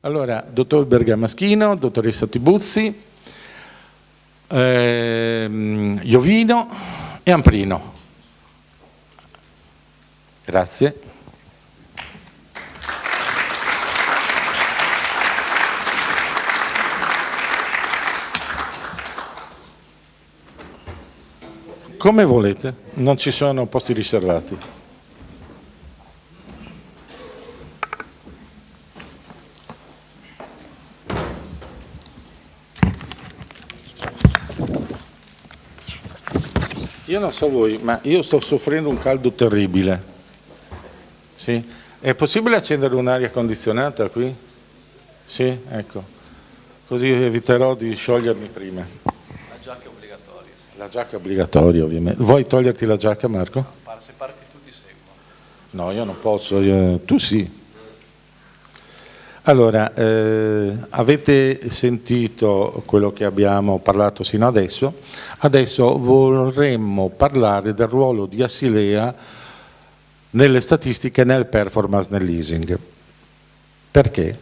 Allora, dottor Bergamaschino, dottoressa Tibuzzi, Iovino e Amprino. Grazie. Come volete, non ci sono posti riservati. Io non so voi, ma io sto soffrendo un caldo terribile. Sì? È possibile accendere un'aria condizionata qui? Sì, ecco. Così eviterò di sciogliermi prima. La giacca è obbligatoria. Sì. La giacca è obbligatoria, ovviamente. Vuoi toglierti la giacca, Marco? Se parti tu ti seguo. No, io non posso, tu sì. Allora, avete sentito quello che abbiamo parlato sino adesso. Adesso vorremmo parlare del ruolo di Asilea nelle statistiche, nel performance, nel leasing. Perché?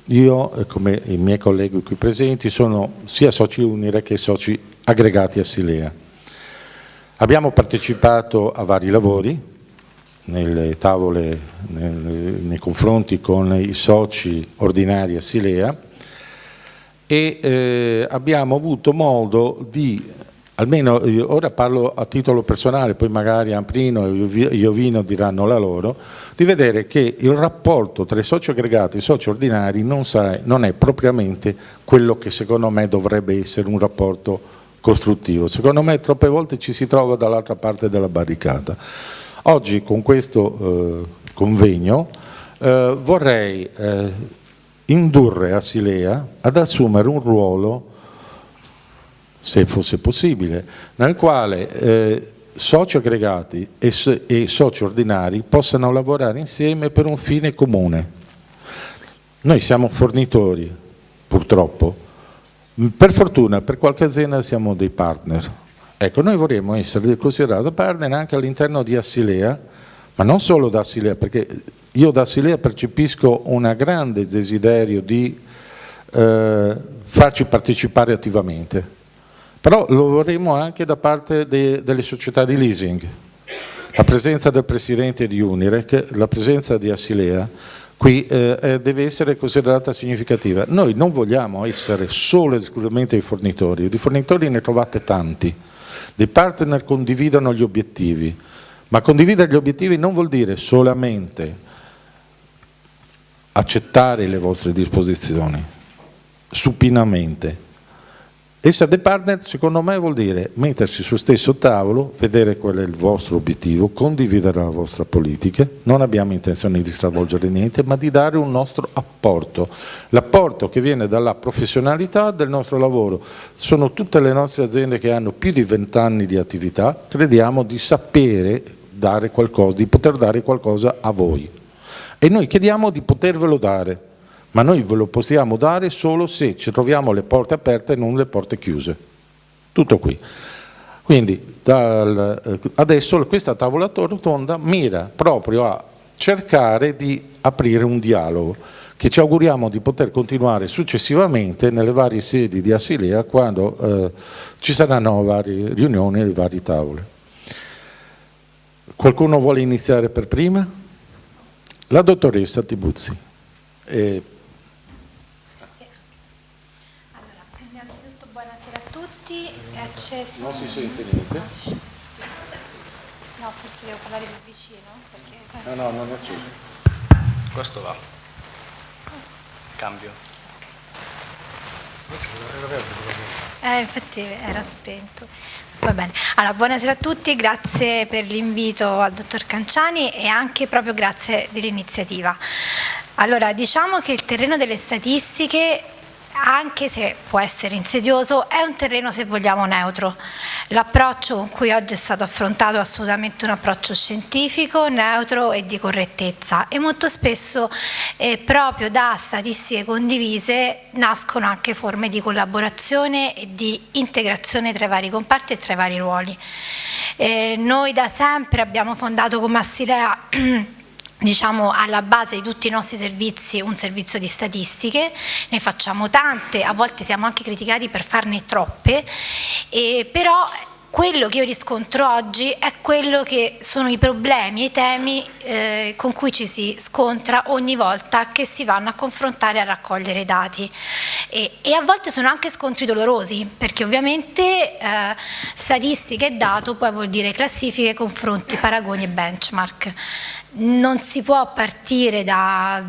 Io, come i miei colleghi qui presenti, sono sia soci Unire che soci aggregati Asilea. Abbiamo partecipato a vari lavori, nelle tavole, nei confronti con i soci ordinari Asilea e abbiamo avuto modo di, almeno ora parlo a titolo personale, poi magari Amprino e Iovino diranno la loro, di vedere che il rapporto tra i soci aggregati e i soci ordinari non è propriamente quello che secondo me dovrebbe essere un rapporto costruttivo. Secondo me troppe volte ci si trova dall'altra parte della barricata. Oggi con questo convegno vorrei indurre Asilea ad assumere un ruolo, se fosse possibile, nel quale soci aggregati e soci ordinari possano lavorare insieme per un fine comune. Noi siamo fornitori, purtroppo, per fortuna per qualche azienda siamo dei partner. Ecco, noi vorremmo essere considerati partner anche all'interno di Asilea, ma non solo da Asilea, perché io da Asilea percepisco un grande desiderio di farci partecipare attivamente, però lo vorremmo anche da parte delle società di leasing. La presenza del presidente di Unirec, la presenza di Asilea, qui deve essere considerata significativa. Noi non vogliamo essere solo ed esclusivamente i fornitori, di fornitori ne trovate tanti. Dei partner condividono gli obiettivi, ma condividere gli obiettivi non vuol dire solamente accettare le vostre disposizioni supinamente. Essere dei partner secondo me vuol dire mettersi sullo stesso tavolo, vedere qual è il vostro obiettivo, condividere la vostra politica, non abbiamo intenzione di stravolgere niente, ma di dare un nostro apporto, l'apporto che viene dalla professionalità del nostro lavoro. Sono tutte le nostre aziende che hanno più di 20 anni di attività, crediamo di sapere dare qualcosa, di poter dare qualcosa a voi e noi chiediamo di potervelo dare. Ma noi ve lo possiamo dare solo se ci troviamo le porte aperte e non le porte chiuse. Tutto qui. Quindi adesso questa tavola rotonda mira proprio a cercare di aprire un dialogo che ci auguriamo di poter continuare successivamente nelle varie sedi di Asilea quando ci saranno varie riunioni e varie tavole. Qualcuno vuole iniziare per prima? La dottoressa Tibuzzi. Non si sente niente? No, forse devo parlare più vicino. Perché... No, non è acceso. Questo va. Cambio. Infatti era spento. Va bene. Allora, buonasera a tutti, grazie per l'invito al dottor Canciani e anche proprio grazie dell'iniziativa. Allora, diciamo che il terreno delle statistiche, anche se può essere insidioso, è un terreno, se vogliamo, neutro. L'approccio con cui oggi è stato affrontato è assolutamente un approccio scientifico, neutro e di correttezza e molto spesso proprio da statistiche condivise nascono anche forme di collaborazione e di integrazione tra i vari comparti e tra i vari ruoli. Noi da sempre abbiamo fondato come Asilea diciamo alla base di tutti i nostri servizi un servizio di statistiche, ne facciamo tante, a volte siamo anche criticati per farne troppe, però quello che io riscontro oggi è quello che sono i problemi e i temi con cui ci si scontra ogni volta che si vanno a confrontare e a raccogliere dati, e a volte sono anche scontri dolorosi, perché ovviamente statistica e dato poi vuol dire classifiche, confronti, paragoni e benchmark. Non si può partire da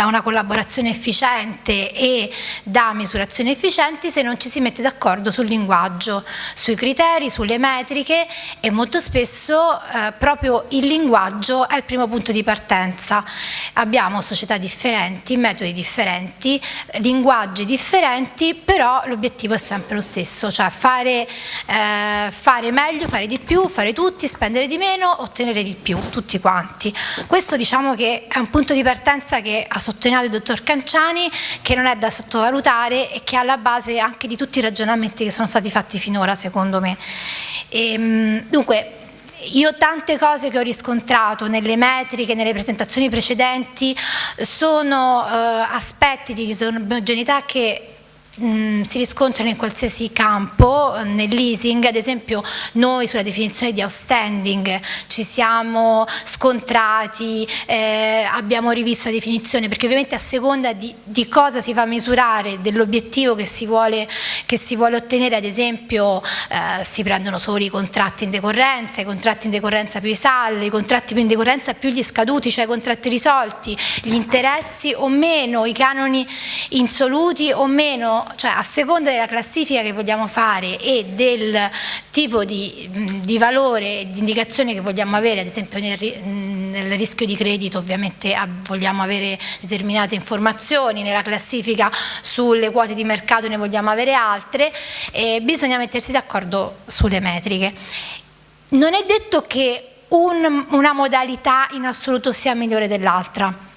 una collaborazione efficiente e da misurazioni efficienti se non ci si mette d'accordo sul linguaggio, sui criteri, sulle metriche, e molto spesso proprio il linguaggio è il primo punto di partenza. Abbiamo società differenti, metodi differenti, linguaggi differenti, però l'obiettivo è sempre lo stesso, cioè fare meglio, fare di più, fare tutti, spendere di meno, ottenere di più, tutti quanti. Questo diciamo che è un punto di partenza che ha sottolineato il dottor Canciani, che non è da sottovalutare e che è alla base anche di tutti i ragionamenti che sono stati fatti finora, secondo me. Dunque, io tante cose che ho riscontrato nelle metriche, nelle presentazioni precedenti, sono aspetti di disomogeneità che si riscontrano in qualsiasi campo. Nel leasing, ad esempio, noi sulla definizione di outstanding ci siamo scontrati, abbiamo rivisto la definizione, perché ovviamente a seconda di cosa si va a misurare, dell'obiettivo che si vuole ottenere, ad esempio si prendono solo i contratti in decorrenza, i contratti in decorrenza più i saldi, i contratti più in decorrenza più gli scaduti, cioè i contratti risolti, gli interessi o meno, i canoni insoluti o meno, cioè a seconda della classifica che vogliamo fare e del tipo di valore, di indicazione che vogliamo avere. Ad esempio nel rischio di credito ovviamente vogliamo avere determinate informazioni, nella classifica sulle quote di mercato ne vogliamo avere altre, e bisogna mettersi d'accordo sulle metriche. Non è detto che una modalità in assoluto sia migliore dell'altra.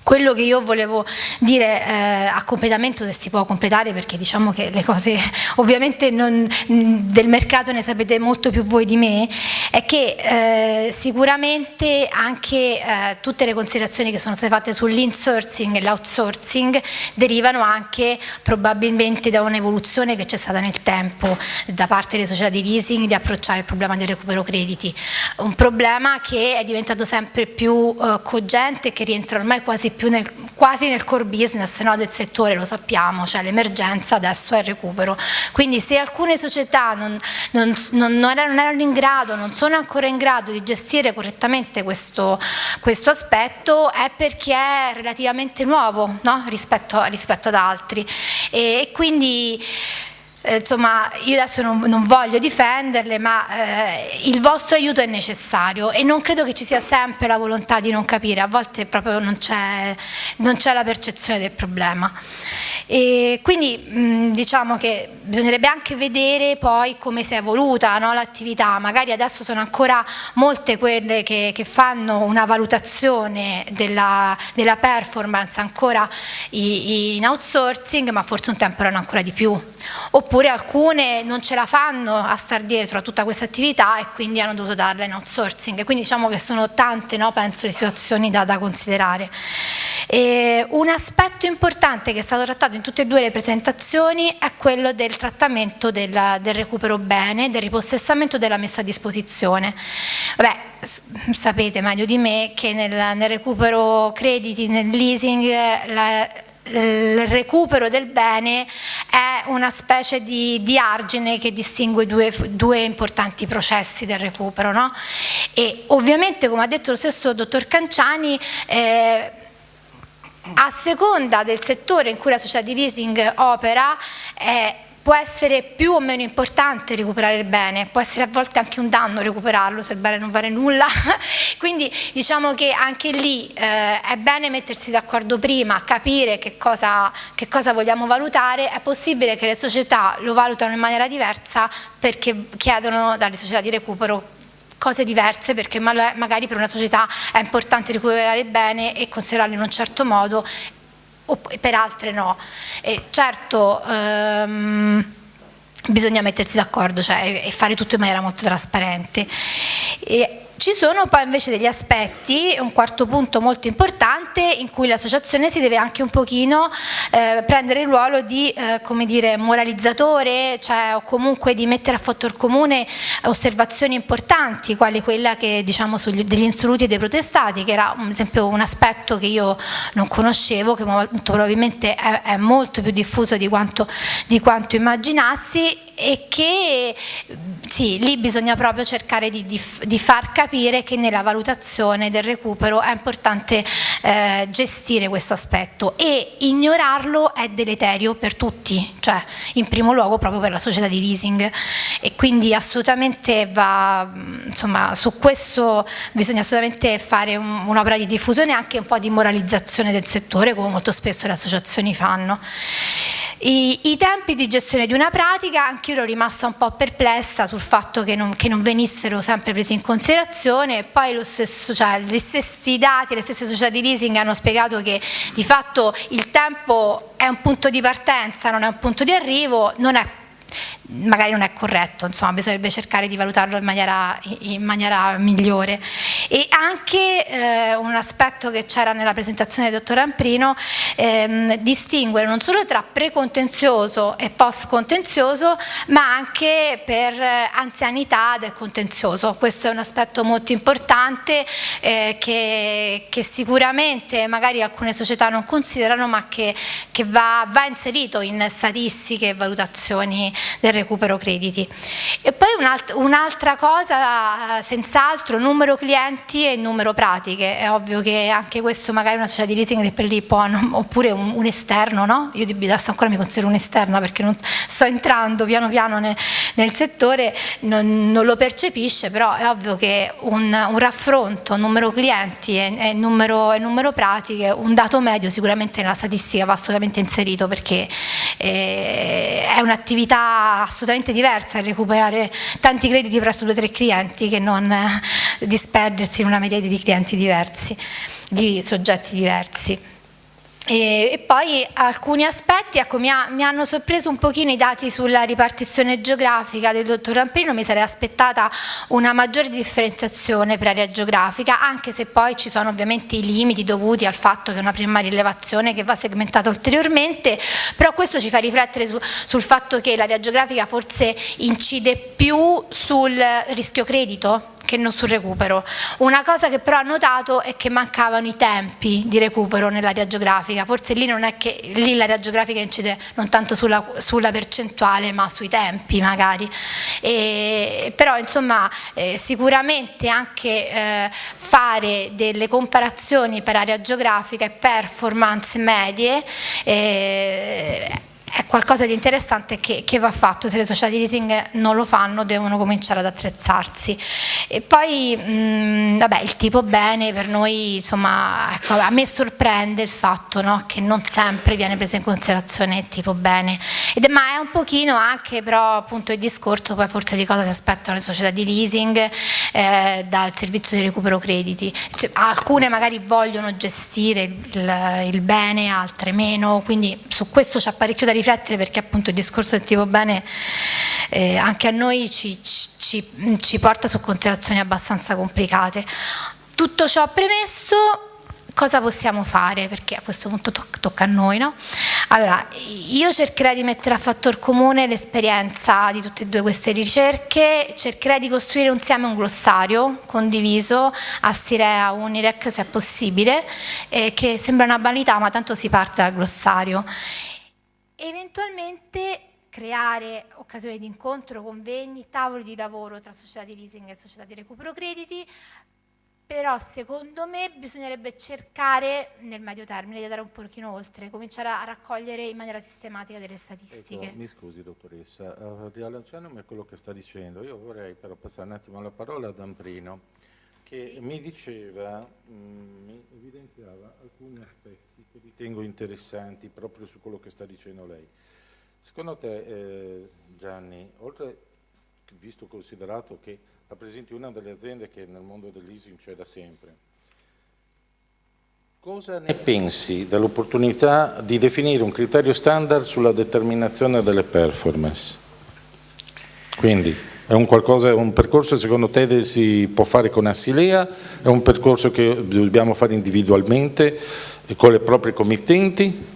Quello che io volevo dire a completamento, se si può completare, perché diciamo che le cose ovviamente del mercato ne sapete molto più voi di me, è che sicuramente anche tutte le considerazioni che sono state fatte sull'insourcing e l'outsourcing derivano anche probabilmente da un'evoluzione che c'è stata nel tempo da parte delle società di leasing di approcciare il problema del recupero crediti, un problema che è diventato sempre più cogente e che rientra ormai quasi nel core business, no, del settore, lo sappiamo, cioè l'emergenza adesso è il recupero. Quindi se alcune società non erano in grado, non sono ancora in grado di gestire correttamente questo aspetto, è perché è relativamente nuovo, no, rispetto ad altri, e quindi insomma io adesso non voglio difenderle, ma il vostro aiuto è necessario, e non credo che ci sia sempre la volontà di non capire, a volte proprio non c'è la percezione del problema, e quindi diciamo che bisognerebbe anche vedere poi come si è evoluta, no, l'attività. Magari adesso sono ancora molte quelle che fanno una valutazione della performance ancora in outsourcing, ma forse un tempo erano ancora di più, oppure alcune non ce la fanno a star dietro a tutta questa attività e quindi hanno dovuto darla in outsourcing. Quindi diciamo che sono tante, no, penso, le situazioni da considerare. Un aspetto importante che è stato trattato in tutte e due le presentazioni è quello del trattamento del recupero bene, del ripossessamento, della messa a disposizione. Vabbè, sapete meglio di me che nel recupero crediti, nel leasing, il recupero del bene è una specie di argine che distingue due importanti processi del recupero, no? E ovviamente, come ha detto lo stesso dottor Canciani, a seconda del settore in cui la società di leasing opera, può essere più o meno importante recuperare il bene, può essere a volte anche un danno recuperarlo se il bene non vale nulla, quindi diciamo che anche lì è bene mettersi d'accordo prima, capire che cosa vogliamo valutare. È possibile che le società lo valutano in maniera diversa perché chiedono dalle società di recupero cose diverse, perché magari per una società è importante recuperare bene e considerarlo in un certo modo, o per altre no. E certo bisogna mettersi d'accordo, cioè, e fare tutto in maniera molto trasparente. Ci sono poi invece degli aspetti, un quarto punto molto importante, in cui l'associazione si deve anche un pochino prendere il ruolo di come dire, moralizzatore, cioè, o comunque di mettere a fattor comune osservazioni importanti, quali quella che diciamo degli insoluti e dei protestati, che era ad esempio un aspetto che io non conoscevo, che molto probabilmente è molto più diffuso di quanto immaginassi, e che sì, lì bisogna proprio cercare di far capire che nella valutazione del recupero è importante gestire questo aspetto, e ignorarlo è deleterio per tutti, cioè in primo luogo proprio per la società di leasing, e quindi assolutamente insomma, su questo bisogna assolutamente fare un'opera di diffusione e anche un po' di moralizzazione del settore, come molto spesso le associazioni fanno. I tempi di gestione di una pratica, anche io ero rimasta un po' perplessa sul fatto che non venissero sempre presi in considerazione. Poi gli stessi dati, le stesse società di leasing hanno spiegato che di fatto il tempo è un punto di partenza, non è un punto di arrivo, magari non è corretto, insomma bisognerebbe cercare di valutarlo in maniera migliore. E anche un aspetto che c'era nella presentazione del dottor Amprino, distinguere non solo tra precontenzioso e post contenzioso, ma anche per anzianità del contenzioso. Questo è un aspetto molto importante che sicuramente magari alcune società non considerano, ma che va inserito in statistiche e valutazioni del recupero crediti. E poi un'altra cosa, senz'altro, numero clienti e numero pratiche. È ovvio che anche questo magari una società di leasing per lì può, oppure un esterno, no? Io adesso ancora mi considero un'esterna perché non sto entrando piano piano nel settore, non lo percepisce, però è ovvio che un raffronto numero clienti e numero pratiche, un dato medio sicuramente nella statistica va assolutamente inserito, perché è un'attività assolutamente diversa recuperare tanti crediti presso 2 o 3 clienti che non disperdersi in una miriade di clienti diversi, di soggetti diversi. E poi alcuni aspetti, ecco, mi hanno sorpreso un pochino i dati sulla ripartizione geografica del dottor Amprino. Mi sarei aspettata una maggiore differenziazione per area geografica, anche se poi ci sono ovviamente i limiti dovuti al fatto che è una prima rilevazione che va segmentata ulteriormente, però questo ci fa riflettere sul fatto che l'area geografica forse incide più sul rischio credito che non sul recupero. Una cosa che però ho notato è che mancavano i tempi di recupero nell'area geografica. Forse lì non è che lì l'area geografica incide non tanto sulla percentuale, ma sui tempi magari. Però insomma sicuramente anche fare delle comparazioni per area geografica e performance medie è qualcosa di interessante che va fatto. Se le società di leasing non lo fanno, devono cominciare ad attrezzarsi. E poi vabbè, il tipo bene per noi, insomma, ecco, a me sorprende il fatto, no, che non sempre viene preso in considerazione il tipo bene, ma è un pochino anche però appunto il discorso poi forse di cosa si aspettano le società di leasing dal servizio di recupero crediti. Cioè, alcune magari vogliono gestire il bene, altre meno, quindi su questo c'è parecchio da riflettere, perché appunto il discorso del tipo bene anche a noi ci porta su considerazioni abbastanza complicate. Tutto ciò premesso, cosa possiamo fare? Perché a questo punto tocca a noi, no? Allora, io cercherei di mettere a fattor comune l'esperienza di tutte e due queste ricerche, cercherei di costruire insieme un glossario condiviso a Stirea, Unirec, se è possibile, che sembra una banalità, ma tanto si parte dal glossario. Eventualmente creare occasioni di incontro, convegni, tavoli di lavoro tra società di leasing e società di recupero crediti, però secondo me bisognerebbe cercare nel medio termine di andare un pochino oltre, cominciare a raccogliere in maniera sistematica delle statistiche. Ecco, mi scusi dottoressa, riallacciandomi a quello che sta dicendo, io vorrei però passare un attimo la parola ad Amprino, che sì, mi diceva, mi evidenziava alcuni aspetti che ritengo interessanti proprio su quello che sta dicendo lei. Secondo te, Gianni, oltre, visto considerato che rappresenti una delle aziende che nel mondo del leasing c'è da sempre, cosa ne pensi dell'opportunità di definire un criterio standard sulla determinazione delle performance? Quindi È un percorso che secondo te si può fare con Assilea? È un percorso che dobbiamo fare individualmente con le proprie committenti?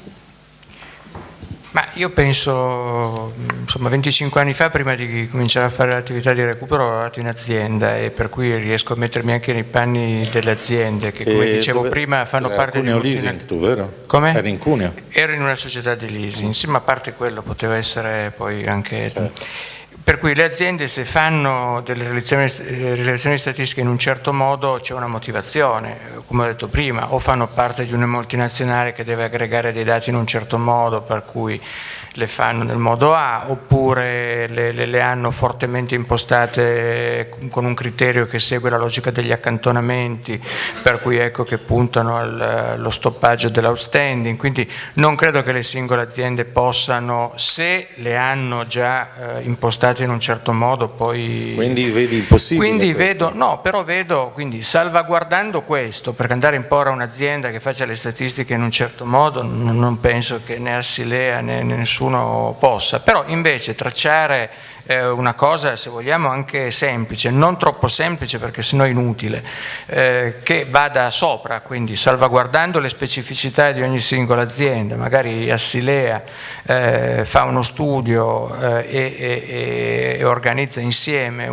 Ma io penso, insomma, 25 anni fa, prima di cominciare a fare l'attività di recupero, ho lavorato in azienda, e per cui riesco a mettermi anche nei panni delle aziende che, come dicevo prima, fanno parte di Cuneo Leasing, tu, vero? Come? Eri in Cuneo? Ero in una società di leasing, sì, ma a parte quello poteva essere poi anche... Per cui le aziende, se fanno delle relazioni statistiche in un certo modo, c'è una motivazione, come ho detto prima, o fanno parte di una multinazionale che deve aggregare dei dati in un certo modo, per cui le fanno nel modo A, oppure le hanno fortemente impostate con un criterio che segue la logica degli accantonamenti, per cui ecco che puntano allo stoppaggio dell'outstanding. Quindi non credo che le singole aziende possano, se le hanno già impostate in un certo modo, poi... Quindi vedi impossibile? Quindi vedo, quindi salvaguardando questo, perché andare a imporre a un'azienda che faccia le statistiche in un certo modo, non penso che né Assilea né nessuno possa, però invece tracciare una cosa, se vogliamo, anche semplice, non troppo semplice perché sennò è inutile, che vada sopra, quindi salvaguardando le specificità di ogni singola azienda. Magari Assilea fa uno studio e organizza insieme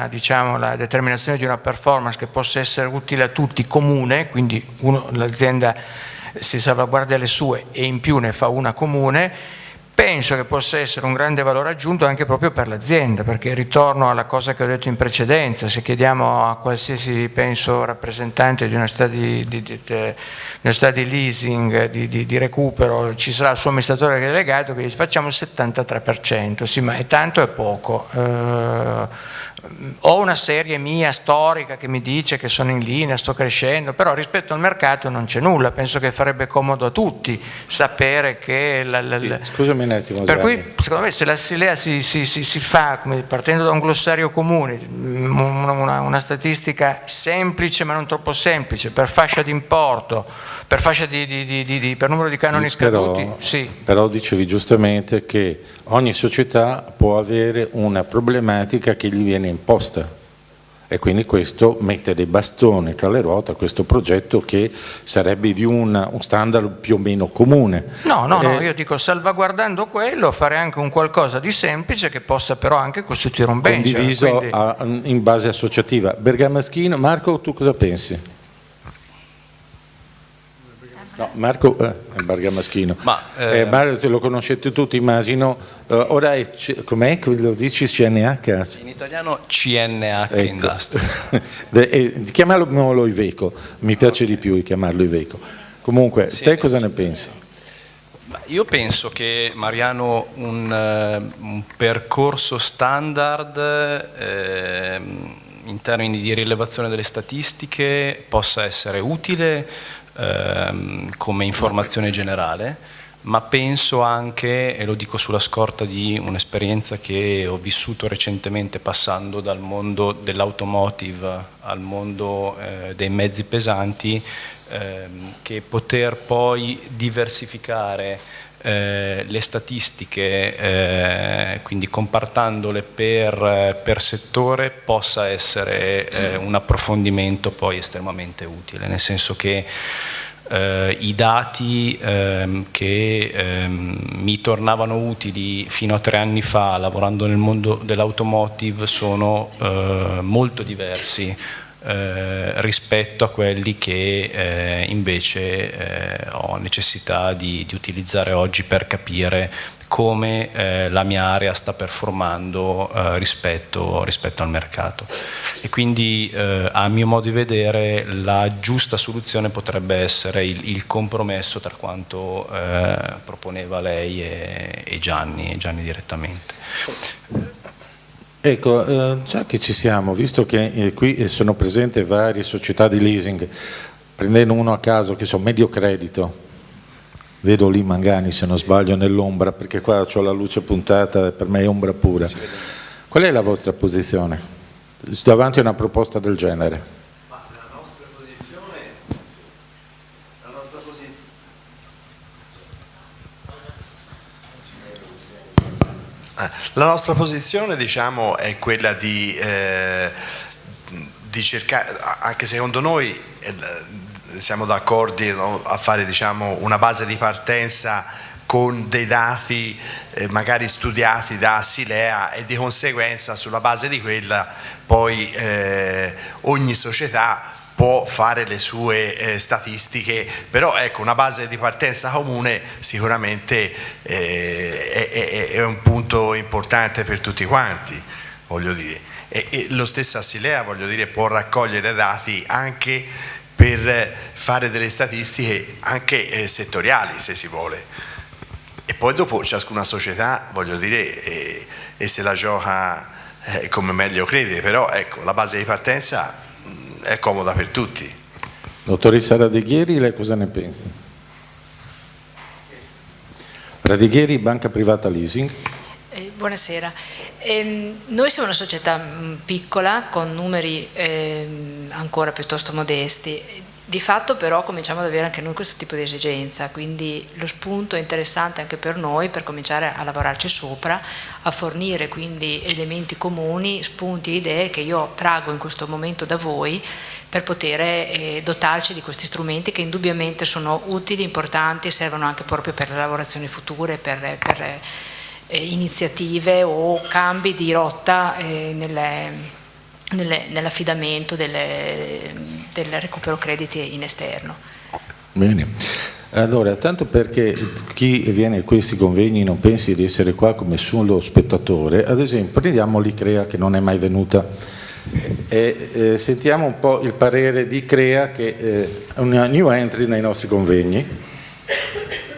diciamo, la determinazione di una performance che possa essere utile a tutti, comune, quindi l'azienda si salvaguarda le sue e in più ne fa una comune. Penso che possa essere un grande valore aggiunto anche proprio per l'azienda, perché ritorno alla cosa che ho detto in precedenza: se chiediamo a qualsiasi, penso, rappresentante di una società di leasing, di recupero, ci sarà il suo amministratore delegato che dice facciamo il 73%, sì, ma è tanto o è poco? Ho una serie mia storica che mi dice che sono in linea, sto crescendo, però rispetto al mercato non c'è nulla. Penso che farebbe comodo a tutti sapere che Scusami un attimo, per cui secondo me se l'Assilea si fa partendo da un glossario comune, una statistica semplice ma non troppo semplice, per fascia di importo, per fascia per numero di canoni scaduti, però dicevi giustamente che ogni società può avere una problematica che gli viene imposta, e quindi questo mette dei bastoni tra le ruote a questo progetto che sarebbe di un standard più o meno comune. No, io dico, salvaguardando quello, fare anche un qualcosa di semplice che possa però anche costituire un benchmark. Condiviso in base associativa. Bergamaschino, Marco, tu cosa pensi? No, Marco è Bergamaschino. Mario, te lo conoscete tutti, immagino. Ora com'è che lo dici? CNH? In italiano CNH, ecco. Industria. Chiamiamolo Iveco, mi piace di più chiamarlo Iveco. Comunque, te cosa ne pensi? Io penso che, Mariano, un percorso standard in termini di rilevazione delle statistiche possa essere utile come informazione generale, ma penso anche, e lo dico sulla scorta di un'esperienza che ho vissuto recentemente passando dal mondo dell'automotive al mondo dei mezzi pesanti, che poter poi diversificare le statistiche, quindi compartendole per settore, possa essere un approfondimento poi estremamente utile, nel senso che i dati che mi tornavano utili fino a 3 anni fa lavorando nel mondo dell'automotive sono molto diversi rispetto a quelli che invece ho necessità di utilizzare oggi per capire come la mia area sta performando rispetto al mercato. E quindi a mio modo di vedere la giusta soluzione potrebbe essere il compromesso tra quanto proponeva lei e Gianni direttamente. Ecco, già che ci siamo, visto che qui sono presenti varie società di leasing, prendendo uno a caso che sono Mediocredito, vedo lì Mangani se non sbaglio nell'ombra, perché qua ho la luce puntata, per me è ombra pura. Qual è la vostra posizione davanti a una proposta del genere? Ma la nostra posizione La nostra posizione, diciamo, è quella di cercare, anche secondo noi siamo d'accordo, no, a fare, diciamo, una base di partenza con dei dati magari studiati da Assilea, e di conseguenza sulla base di quella poi ogni società può fare le sue statistiche, però ecco, una base di partenza comune sicuramente è un punto importante per tutti quanti, voglio dire, e lo stesso Assilea, voglio dire, può raccogliere dati anche per fare delle statistiche anche settoriali, se si vuole, e poi dopo ciascuna società, voglio dire, e se la gioca come meglio crede, però ecco, la base di partenza è comoda per tutti. Dottoressa Radeghieri, lei cosa ne pensa? Radeghieri, banca privata leasing. Buonasera. Noi siamo una società piccola con numeri ancora piuttosto modesti. Di fatto però cominciamo ad avere anche noi questo tipo di esigenza, quindi lo spunto è interessante anche per noi per cominciare a lavorarci sopra, a fornire quindi elementi comuni, spunti e idee che io trago in questo momento da voi per poter dotarci di questi strumenti che indubbiamente sono utili, importanti, servono anche proprio per le lavorazioni future, per iniziative o cambi di rotta nell'affidamento del recupero crediti in esterno. Bene, allora tanto perché chi viene a questi convegni non pensi di essere qua come solo spettatore, ad esempio prendiamo l'ICREA che non è mai venuta e sentiamo un po' il parere di ICREA che è una new entry nei nostri convegni.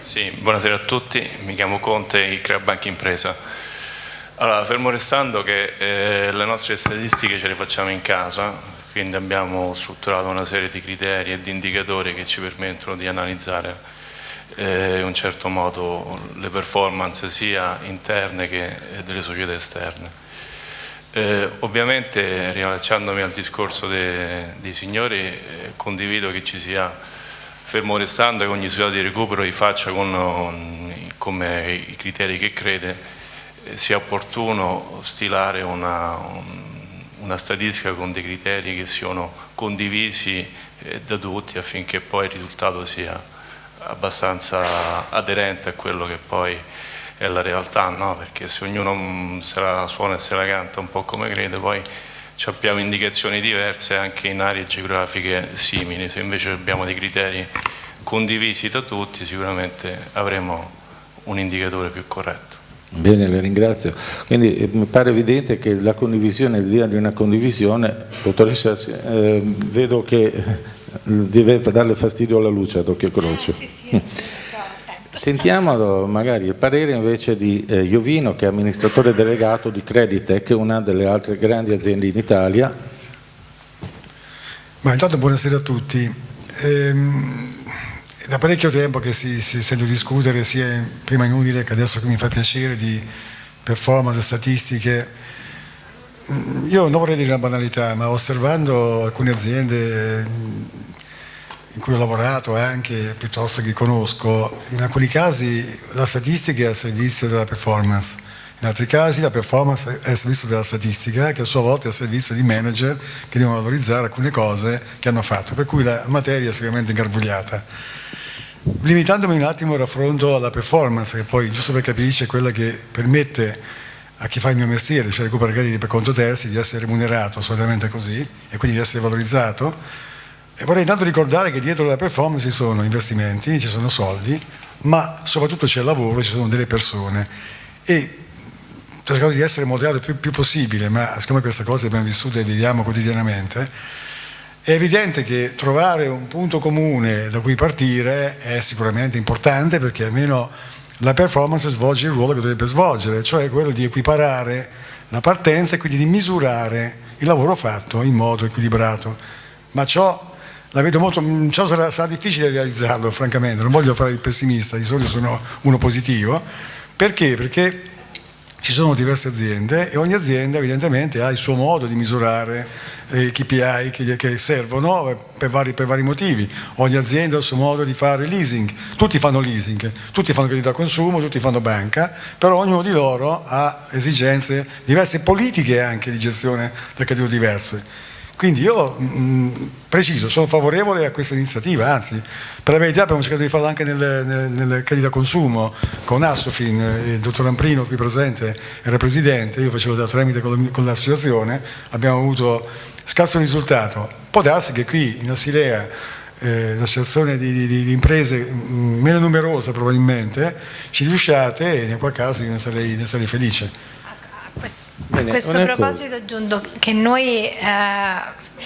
Sì, buonasera a tutti, mi chiamo Conte, ICREA Banca Impresa. Allora, fermo restando che le nostre statistiche ce le facciamo in casa, quindi abbiamo strutturato una serie di criteri e di indicatori che ci permettono di analizzare in un certo modo le performance sia interne che delle società esterne. Ovviamente, riallacciandomi al discorso dei signori, condivido che ci sia, fermo restando che ogni società di recupero li faccia come i criteri che crede, sia opportuno stilare una statistica con dei criteri che siano condivisi da tutti affinché poi il risultato sia abbastanza aderente a quello che poi è la realtà, no? Perché se ognuno se la suona e se la canta un po' come crede, poi abbiamo indicazioni diverse anche in aree geografiche simili. Se invece abbiamo dei criteri condivisi da tutti, sicuramente avremo un indicatore più corretto. Bene, le ringrazio. Quindi mi pare evidente che la condivisione, l'idea di una condivisione, dottoressa, vedo che deve darle fastidio alla luce ad occhio e croce. Sì. Sentiamo magari il parere invece di Iovino, che è amministratore delegato di Creditec, una delle altre grandi aziende in Italia. Ma intanto buonasera a tutti. Da parecchio tempo che si sente discutere, sia prima inutile che adesso che mi fa piacere, di performance, statistiche. Io non vorrei dire una banalità, ma osservando alcune aziende in cui ho lavorato anche, piuttosto che conosco, in alcuni casi la statistica è al servizio della performance, in altri casi la performance è al servizio della statistica, che a sua volta è al servizio di manager che devono valorizzare alcune cose che hanno fatto, per cui la materia è sicuramente ingarbugliata. Limitandomi un attimo il raffronto alla performance, che poi, giusto per capirci, è quella che permette a chi fa il mio mestiere, cioè recupera crediti per conto terzi, di essere remunerato solitamente così e quindi di essere valorizzato. E vorrei intanto ricordare che dietro la performance ci sono investimenti, ci sono soldi, ma soprattutto c'è lavoro, ci sono delle persone. E cercando di essere moderato il più possibile, ma siccome queste cose abbiamo vissute e viviamo quotidianamente, è evidente che trovare un punto comune da cui partire è sicuramente importante, perché almeno la performance svolge il ruolo che dovrebbe svolgere, cioè quello di equiparare la partenza e quindi di misurare il lavoro fatto in modo equilibrato. Ma ciò la vedo ciò sarà difficile realizzarlo, francamente. Non voglio fare il pessimista, di solito sono uno positivo. Perché? Perché ci ci sono diverse aziende e ogni azienda evidentemente ha il suo modo di misurare i KPI che servono per vari motivi. Ogni azienda ha il suo modo di fare leasing, tutti fanno leasing, tutti fanno credito al consumo, tutti fanno banca, però ognuno di loro ha esigenze diverse, politiche anche di gestione del credito diverse. Quindi io preciso, sono favorevole a questa iniziativa, anzi per la verità abbiamo cercato di farlo anche nel credito a consumo con Assofin, il dottor Amprino qui presente era presidente, io facevo da tramite con l'associazione, abbiamo avuto scarso risultato. Può darsi che qui in Asilea l'associazione di imprese meno numerosa probabilmente ci riusciate e in quel caso io ne sarei felice. A questo proposito aggiungo che noi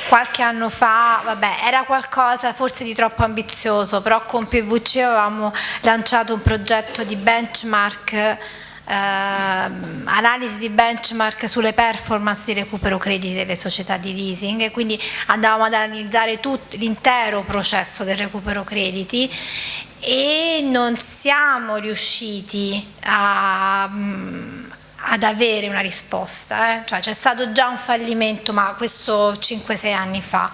qualche anno fa, era qualcosa forse di troppo ambizioso, però con PVC avevamo lanciato un progetto di benchmark, analisi di benchmark sulle performance di recupero crediti delle società di leasing, e quindi andavamo ad analizzare l'intero processo del recupero crediti e non siamo riusciti ad avere una risposta, cioè c'è stato già un fallimento, ma questo 5-6 anni fa.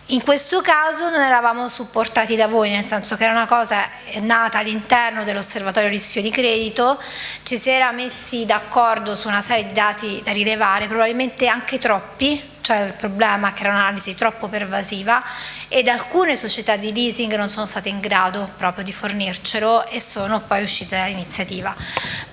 In questo caso non eravamo supportati da voi, nel senso che era una cosa nata all'interno dell'osservatorio rischio di credito, ci si era messi d'accordo su una serie di dati da rilevare, probabilmente anche troppi, cioè il problema è che era un'analisi troppo pervasiva ed alcune società di leasing non sono state in grado proprio di fornircelo e sono poi uscite dall'iniziativa.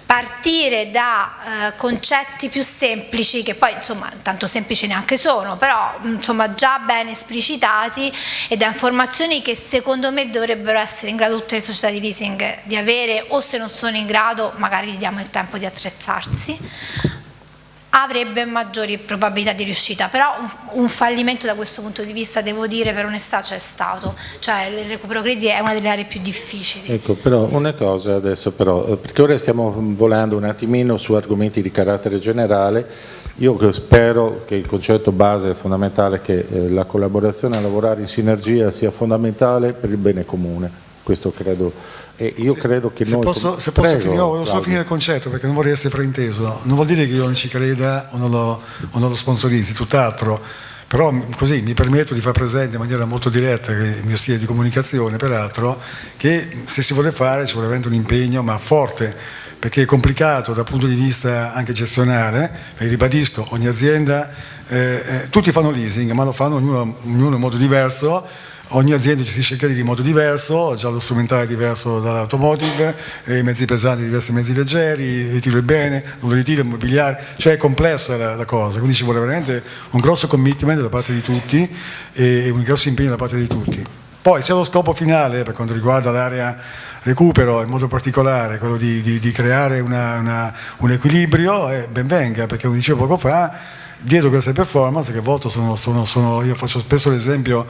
Partire da concetti più semplici, che poi insomma tanto semplici neanche sono, però insomma già ben esplicitati, e da informazioni che secondo me dovrebbero essere in grado tutte le società di leasing di avere, o se non sono in grado magari gli diamo il tempo di attrezzarsi, avrebbe maggiori probabilità di riuscita. Però un fallimento da questo punto di vista, devo dire per onestà, c'è stato, cioè il recupero crediti è una delle aree più difficili. Ecco, però una cosa adesso, perché ora stiamo volando un attimino su argomenti di carattere generale. Io spero che il concetto base fondamentale, che la collaborazione a lavorare in sinergia sia fondamentale per il bene comune. Questo credo, e io credo che noi... Se posso finire, volevo solo finire il concetto perché non vorrei essere frainteso. Non vuol dire che io non ci creda o non lo sponsorizzi, tutt'altro. Però così mi permetto di far presente in maniera molto diretta, che il mio stile di comunicazione peraltro, che se si vuole fare ci vuole veramente un impegno, ma forte, perché è complicato dal punto di vista anche gestionale, e ribadisco, ogni azienda, tutti fanno leasing, ma lo fanno ognuno in modo diverso. Ogni azienda gestisce il credito in modo diverso, già lo strumentale è diverso dall'automotive, i mezzi pesanti diversi mezzi leggeri, ritiro e bene, non ritiro, immobiliare, cioè è complessa la cosa, quindi ci vuole veramente un grosso commitment da parte di tutti e un grosso impegno da parte di tutti. Poi se lo scopo finale, per quanto riguarda l'area recupero, in modo particolare quello di creare un equilibrio, ben venga, perché come dicevo poco fa, dietro queste performance, che a volte io faccio spesso l'esempio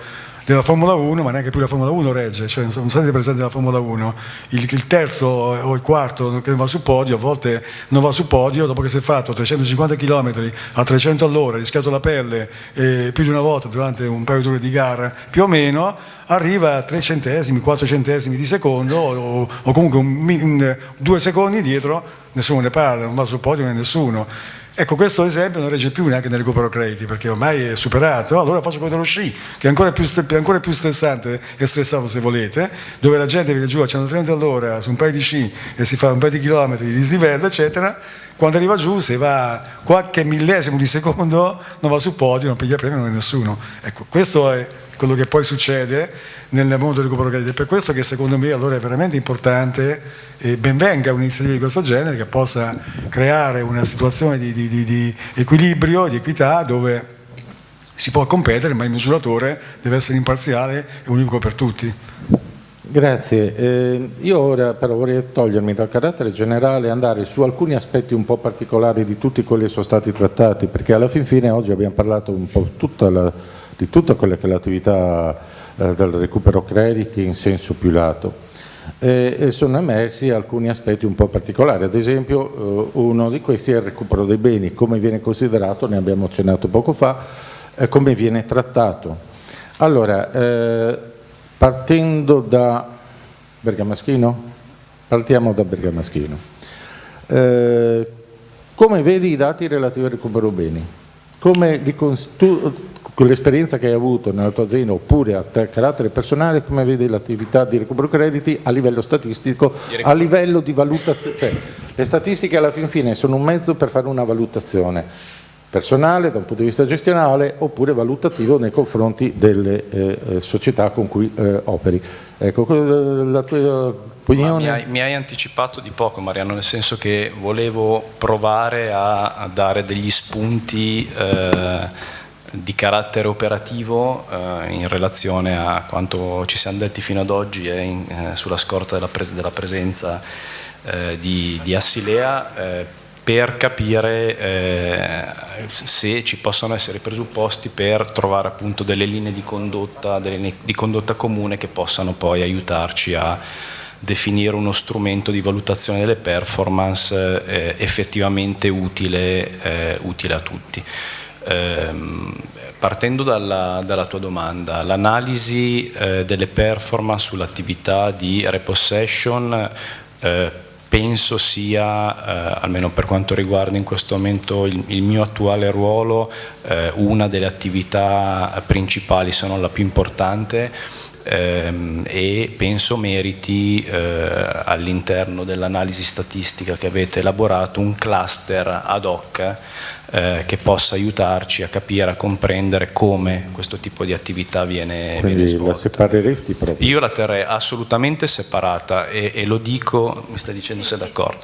della Formula 1, ma neanche più la Formula 1 regge, cioè non siete presenti nella Formula 1, il terzo o il quarto che va sul podio, a volte non va sul podio, dopo che si è fatto 350 km a 300 all'ora, rischiato la pelle più di una volta durante un paio di ore di gara, più o meno, arriva a 3 centesimi, 4 centesimi di secondo, o comunque 2 secondi dietro, nessuno ne parla, non va sul podio né nessuno. Ecco, questo esempio non regge più neanche nel recupero crediti, perché ormai è superato. Allora faccio quello dello sci, che è ancora più stressante e stressato se volete, dove la gente viene giù a 130 all'ora su un paio di sci e si fa un paio di chilometri di dislivello, eccetera. Quando arriva giù, se va qualche millesimo di secondo, non va sul podio, non piglia premio, non è nessuno. Ecco, questo è quello che poi succede nel mondo del recupero crediti. È per questo che secondo me allora è veramente importante e ben venga un'iniziativa di questo genere che possa creare una situazione di equilibrio, di equità, dove si può competere, ma il misuratore deve essere imparziale e unico per tutti. Grazie. Io ora però vorrei togliermi dal carattere generale e andare su alcuni aspetti un po' particolari di tutti quelli che sono stati trattati, perché alla fin fine oggi abbiamo parlato un po' di tutta quella che è l'attività del recupero crediti in senso più lato, e sono emersi alcuni aspetti un po' particolari. Ad esempio uno di questi è il recupero dei beni, come viene considerato, ne abbiamo accennato poco fa, come viene trattato. Allora, partendo da Bergamaschino? Partiamo da Bergamaschino. come vedi i dati relativi al recupero beni? Come con l'esperienza che hai avuto nella tua azienda oppure a carattere personale, come vedi l'attività di recupero crediti a livello statistico, a livello di valutazione? Cioè, le statistiche alla fin fine sono un mezzo per fare una valutazione personale da un punto di vista gestionale oppure valutativo nei confronti delle società con cui operi. Ecco, la tua opinione? Mi hai anticipato di poco, Mariano, nel senso che volevo provare a dare degli spunti di carattere operativo in relazione a quanto ci siamo detti fino ad oggi e sulla scorta della presenza di Assilea, per capire se ci possono essere i presupposti per trovare appunto delle linee di condotta comune che possano poi aiutarci a definire uno strumento di valutazione delle performance effettivamente utile a tutti. Partendo dalla tua domanda, l'analisi delle performance sull'attività di repossession penso sia, almeno per quanto riguarda in questo momento il mio attuale ruolo, una delle attività principali, se non la più importante, e penso meriti all'interno dell'analisi statistica che avete elaborato un cluster ad hoc che possa aiutarci a capire, a comprendere come questo tipo di attività viene Quindi la separeresti proprio? Io la terrei assolutamente separata e lo dico, mi stai dicendo se è d'accordo,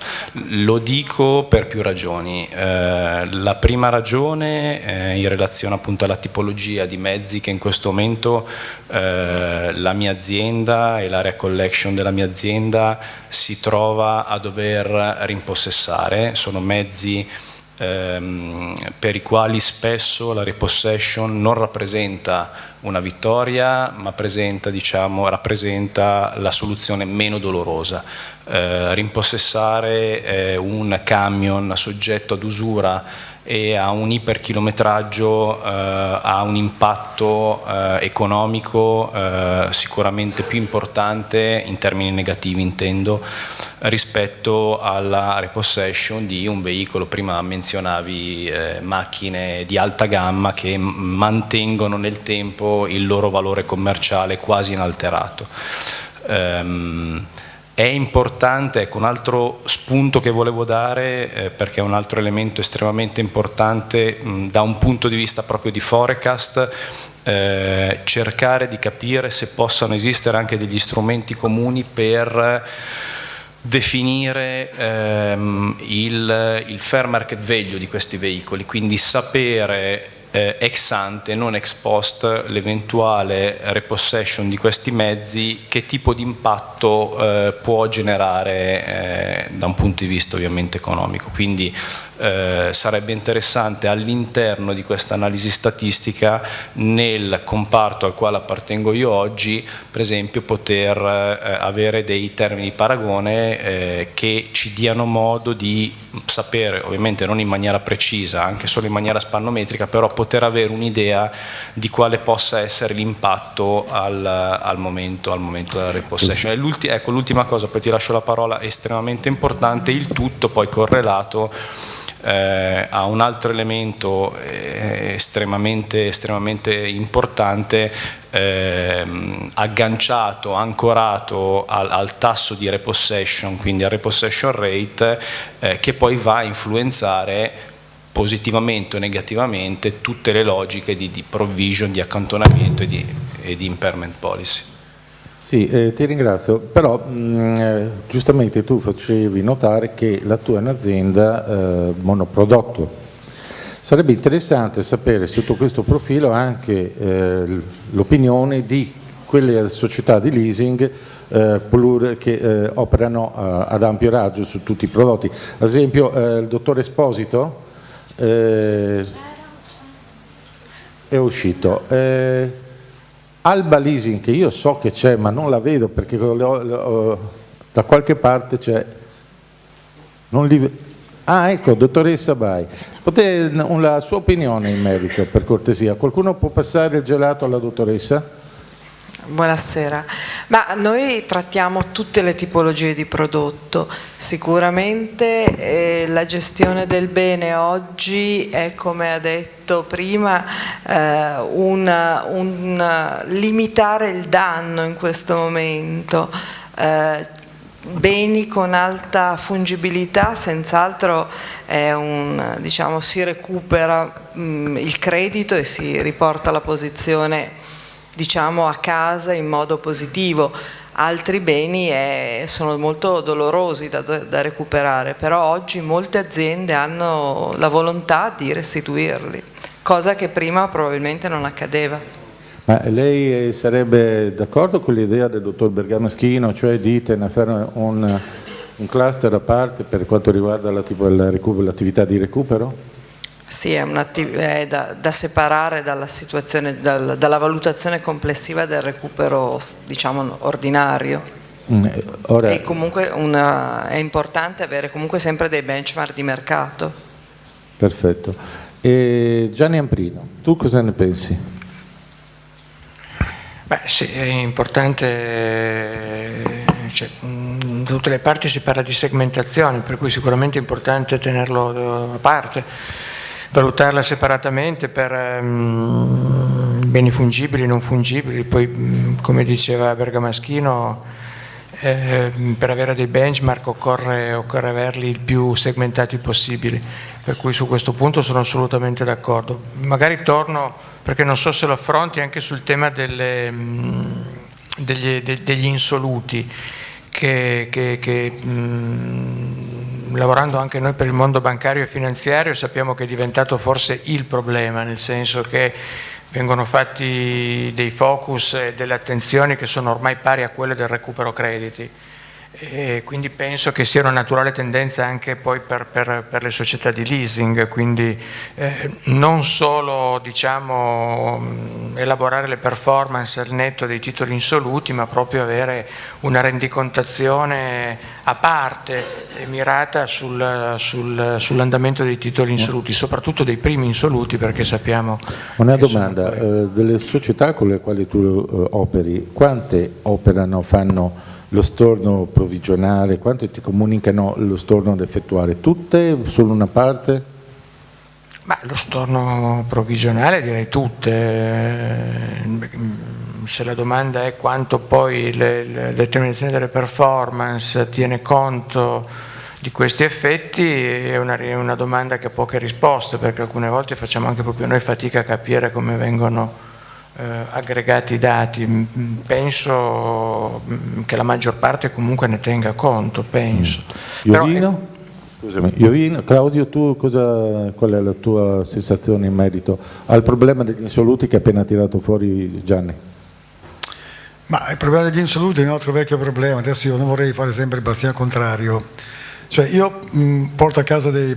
lo dico per più ragioni. La prima ragione in relazione appunto alla tipologia di mezzi che in questo momento la mia azienda e l'area collection della mia azienda si trova a dover rimpossessare. Sono mezzi per i quali spesso la repossession non rappresenta una vittoria, ma rappresenta la soluzione meno dolorosa. Rimpossessare un camion soggetto ad usura e a un iperchilometraggio ha un impatto economico sicuramente più importante, in termini negativi intendo, rispetto alla repossession di un veicolo. Prima menzionavi macchine di alta gamma che mantengono nel tempo il loro valore commerciale quasi inalterato. È importante, ecco, un altro spunto che volevo dare, perché è un altro elemento estremamente importante da un punto di vista proprio di forecast, cercare di capire se possano esistere anche degli strumenti comuni per definire il fair market value di questi veicoli, quindi sapere ex ante, non ex post, l'eventuale repossession di questi mezzi, che tipo di impatto può generare da un punto di vista ovviamente economico. Quindi sarebbe interessante all'interno di questa analisi statistica, nel comparto al quale appartengo io oggi, per esempio poter avere dei termini di paragone che ci diano modo di sapere, ovviamente non in maniera precisa, anche solo in maniera spannometrica, però poter avere un'idea di quale possa essere l'impatto al momento della repossession. Ecco, l'ultima cosa, poi ti lascio la parola, estremamente importante, il tutto poi correlato a un altro elemento estremamente importante, agganciato, ancorato al tasso di repossession, quindi al repossession rate, che poi va a influenzare positivamente o negativamente tutte le logiche di provision, di accantonamento e di impairment policy. Sì, ti ringrazio, però giustamente tu facevi notare che la tua è un'azienda monoprodotto. Sarebbe interessante sapere sotto questo profilo anche l'opinione di quelle società di leasing che operano ad ampio raggio su tutti i prodotti. Ad esempio il dottor Esposito è uscito. Alba Leasing, che io so che c'è ma non la vedo perché da qualche parte c'è, ecco, dottoressa Bai, la sua opinione in merito, per cortesia. Qualcuno può passare il gelato alla dottoressa? Buonasera, ma noi trattiamo tutte le tipologie di prodotto, sicuramente la gestione del bene oggi è, come ha detto prima, limitare il danno in questo momento. Beni con alta fungibilità senz'altro diciamo, si recupera il credito e si riporta la posizione, diciamo, a casa in modo positivo. Altri beni sono molto dolorosi da recuperare, però oggi molte aziende hanno la volontà di restituirli, cosa che prima probabilmente non accadeva. Ma lei sarebbe d'accordo con l'idea del dottor Bergamaschino, cioè di fare un cluster a parte per quanto riguarda l'attività di recupero? Sì, è da separare dalla situazione, dalla valutazione complessiva del recupero, diciamo, ordinario. Ora, E comunque è importante avere comunque sempre dei benchmark di mercato. Perfetto. E Gianni Amprino, tu cosa ne pensi? Beh, sì, è importante, cioè, da tutte le parti si parla di segmentazione, per cui sicuramente è importante tenerlo a parte, valutarla separatamente per beni fungibili, non fungibili, poi come diceva Bergamaschino, per avere dei benchmark occorre averli il più segmentati possibili, per cui su questo punto sono assolutamente d'accordo. Magari torno, perché non so se lo affronti, anche sul tema degli insoluti, che lavorando anche noi per il mondo bancario e finanziario sappiamo che è diventato forse il problema, nel senso che vengono fatti dei focus e delle attenzioni che sono ormai pari a quelle del recupero crediti, e quindi penso che sia una naturale tendenza anche poi per le società di leasing, quindi non solo, diciamo, elaborare le performance al netto dei titoli insoluti, ma proprio avere una rendicontazione a parte e mirata sull'andamento dei titoli insoluti, soprattutto dei primi insoluti, perché sappiamo. Una domanda, delle società con le quali tu operi, quante operano, fanno lo storno provvigionale, quante ti comunicano lo storno da effettuare? Tutte? Solo una parte? Ma lo storno provvigionale direi tutte. Se la domanda è quanto poi la determinazione delle performance tiene conto di questi effetti, è una domanda che ha poche risposte, perché alcune volte facciamo anche proprio noi fatica a capire come vengono aggregati i dati. Penso che la maggior parte comunque ne tenga conto, penso. Iovino? Scusami, Iovino, Claudio, tu qual è la tua sensazione in merito al problema degli insoluti che ha appena tirato fuori Gianni? Ma il problema degli insoluti è un altro vecchio problema. Adesso io non vorrei fare sempre il bastiano contrario, cioè io porto a casa dei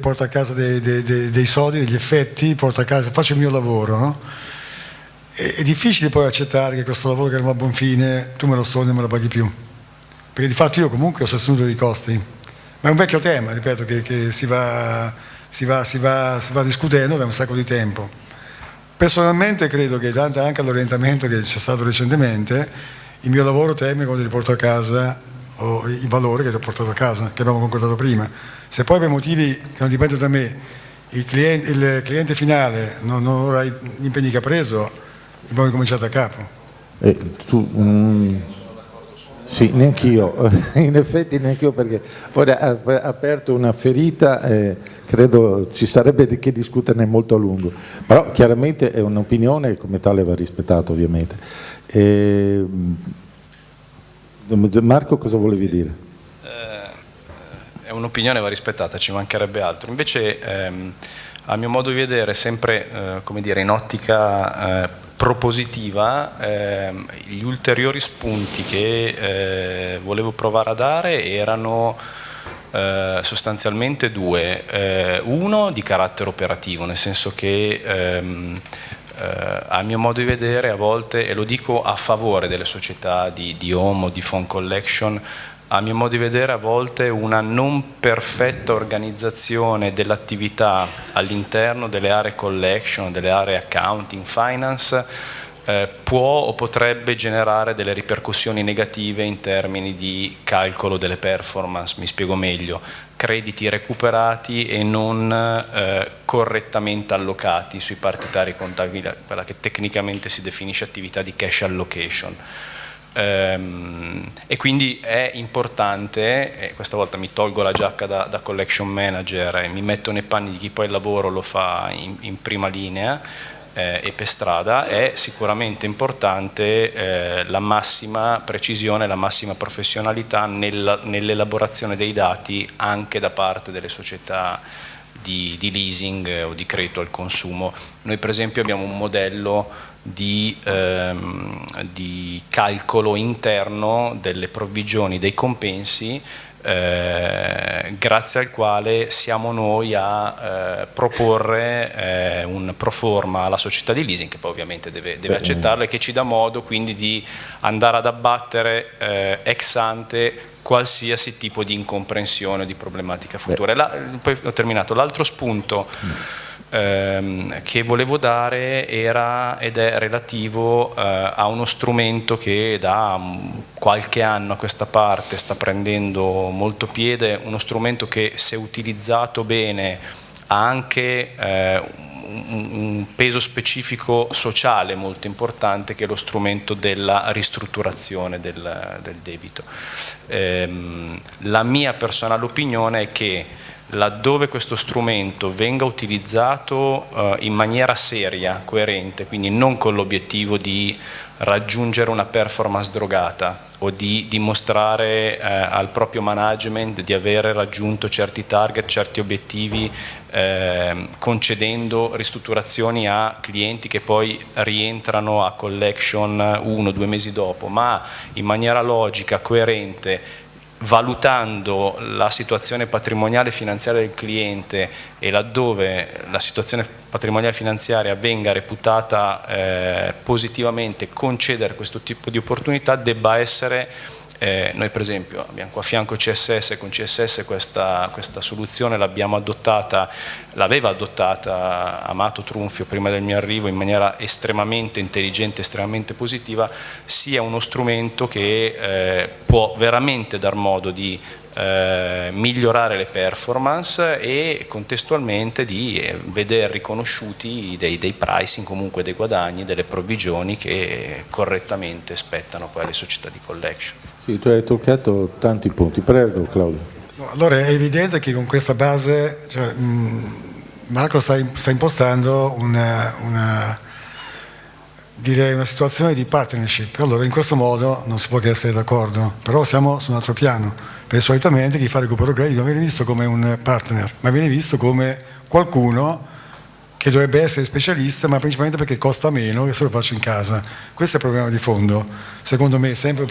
soldi, degli effetti, porto a casa, faccio il mio lavoro, no? È difficile poi accettare che questo lavoro che non va a buon fine tu me lo storni e me lo paghi più, perché di fatto io comunque ho sostenuto dei costi, ma è un vecchio tema, ripeto, che si va discutendo da un sacco di tempo. Personalmente credo che, dante anche all'orientamento che c'è stato recentemente, il mio lavoro tecnico li porto a casa, o i valori che ti ho portato a casa, che abbiamo concordato prima. Se poi per motivi che non dipendono da me il cliente finale non avrà gli impegni che ha preso, abbiamo cominciato da capo. Sì, neanch'io, in effetti neanch'io, perché poi ha aperto una ferita, credo ci sarebbe di che discuterne molto a lungo, però chiaramente è un'opinione e come tale va rispettata ovviamente. Marco, cosa volevi dire? È un'opinione, va rispettata, ci mancherebbe altro. Invece a mio modo di vedere, sempre come dire, in ottica propositiva, gli ulteriori spunti che volevo provare a dare erano sostanzialmente due. Uno di carattere operativo, nel senso che a mio modo di vedere a volte, e lo dico a favore delle società di home o di phone collection, a mio modo di vedere a volte una non perfetta organizzazione dell'attività all'interno delle aree collection, delle aree accounting, finance, può o potrebbe generare delle ripercussioni negative in termini di calcolo delle performance. Mi spiego meglio: crediti recuperati e non correttamente allocati sui partitari contabili, quella che tecnicamente si definisce attività di cash allocation. E quindi è importante, e questa volta mi tolgo la giacca da collection manager e mi metto nei panni di chi poi il lavoro lo fa in prima linea e per strada, è sicuramente importante la massima precisione, la massima professionalità nell'elaborazione dei dati anche da parte delle società di leasing o di credito al consumo. Noi per esempio abbiamo un modello di calcolo interno delle provvigioni, dei compensi, grazie al quale siamo noi a proporre un proforma alla società di leasing, che poi ovviamente deve accettarlo, e che ci dà modo quindi di andare ad abbattere ex ante qualsiasi tipo di incomprensione o di problematica futura. Poi ho terminato. L'altro spunto che volevo dare era ed è relativo a uno strumento che da qualche anno a questa parte sta prendendo molto piede, uno strumento che, se utilizzato bene, ha anche un peso specifico sociale molto importante, che è lo strumento della ristrutturazione del debito. La mia personale opinione è che laddove questo strumento venga utilizzato in maniera seria, coerente, quindi non con l'obiettivo di raggiungere una performance drogata o di dimostrare al proprio management di avere raggiunto certi target, certi obiettivi, concedendo ristrutturazioni a clienti che poi rientrano a collection 1 o 2 mesi dopo, ma in maniera logica, coerente, valutando la situazione patrimoniale e finanziaria del cliente, e laddove la situazione patrimoniale e finanziaria venga reputata positivamente, concedere questo tipo di opportunità debba essere. Noi per esempio abbiamo qua a fianco CSS, con CSS questa soluzione l'aveva adottata Amato Trunfio prima del mio arrivo in maniera estremamente intelligente, estremamente positiva. Sia uno strumento che può veramente dar modo di migliorare le performance e contestualmente di vedere riconosciuti dei pricing, comunque dei guadagni, delle provvigioni che correttamente spettano poi alle società di collection. Sì, tu hai toccato tanti punti, prego Claudio. Allora è evidente che con questa base, cioè, Marco sta impostando una situazione di partnership. Allora in questo modo non si può che essere d'accordo, però siamo su un altro piano, perché solitamente chi fa recupero credito non viene visto come un partner, ma viene visto come qualcuno che dovrebbe essere specialista, ma principalmente perché costa meno che se lo faccio in casa. Questo è il problema di fondo, secondo me, sempre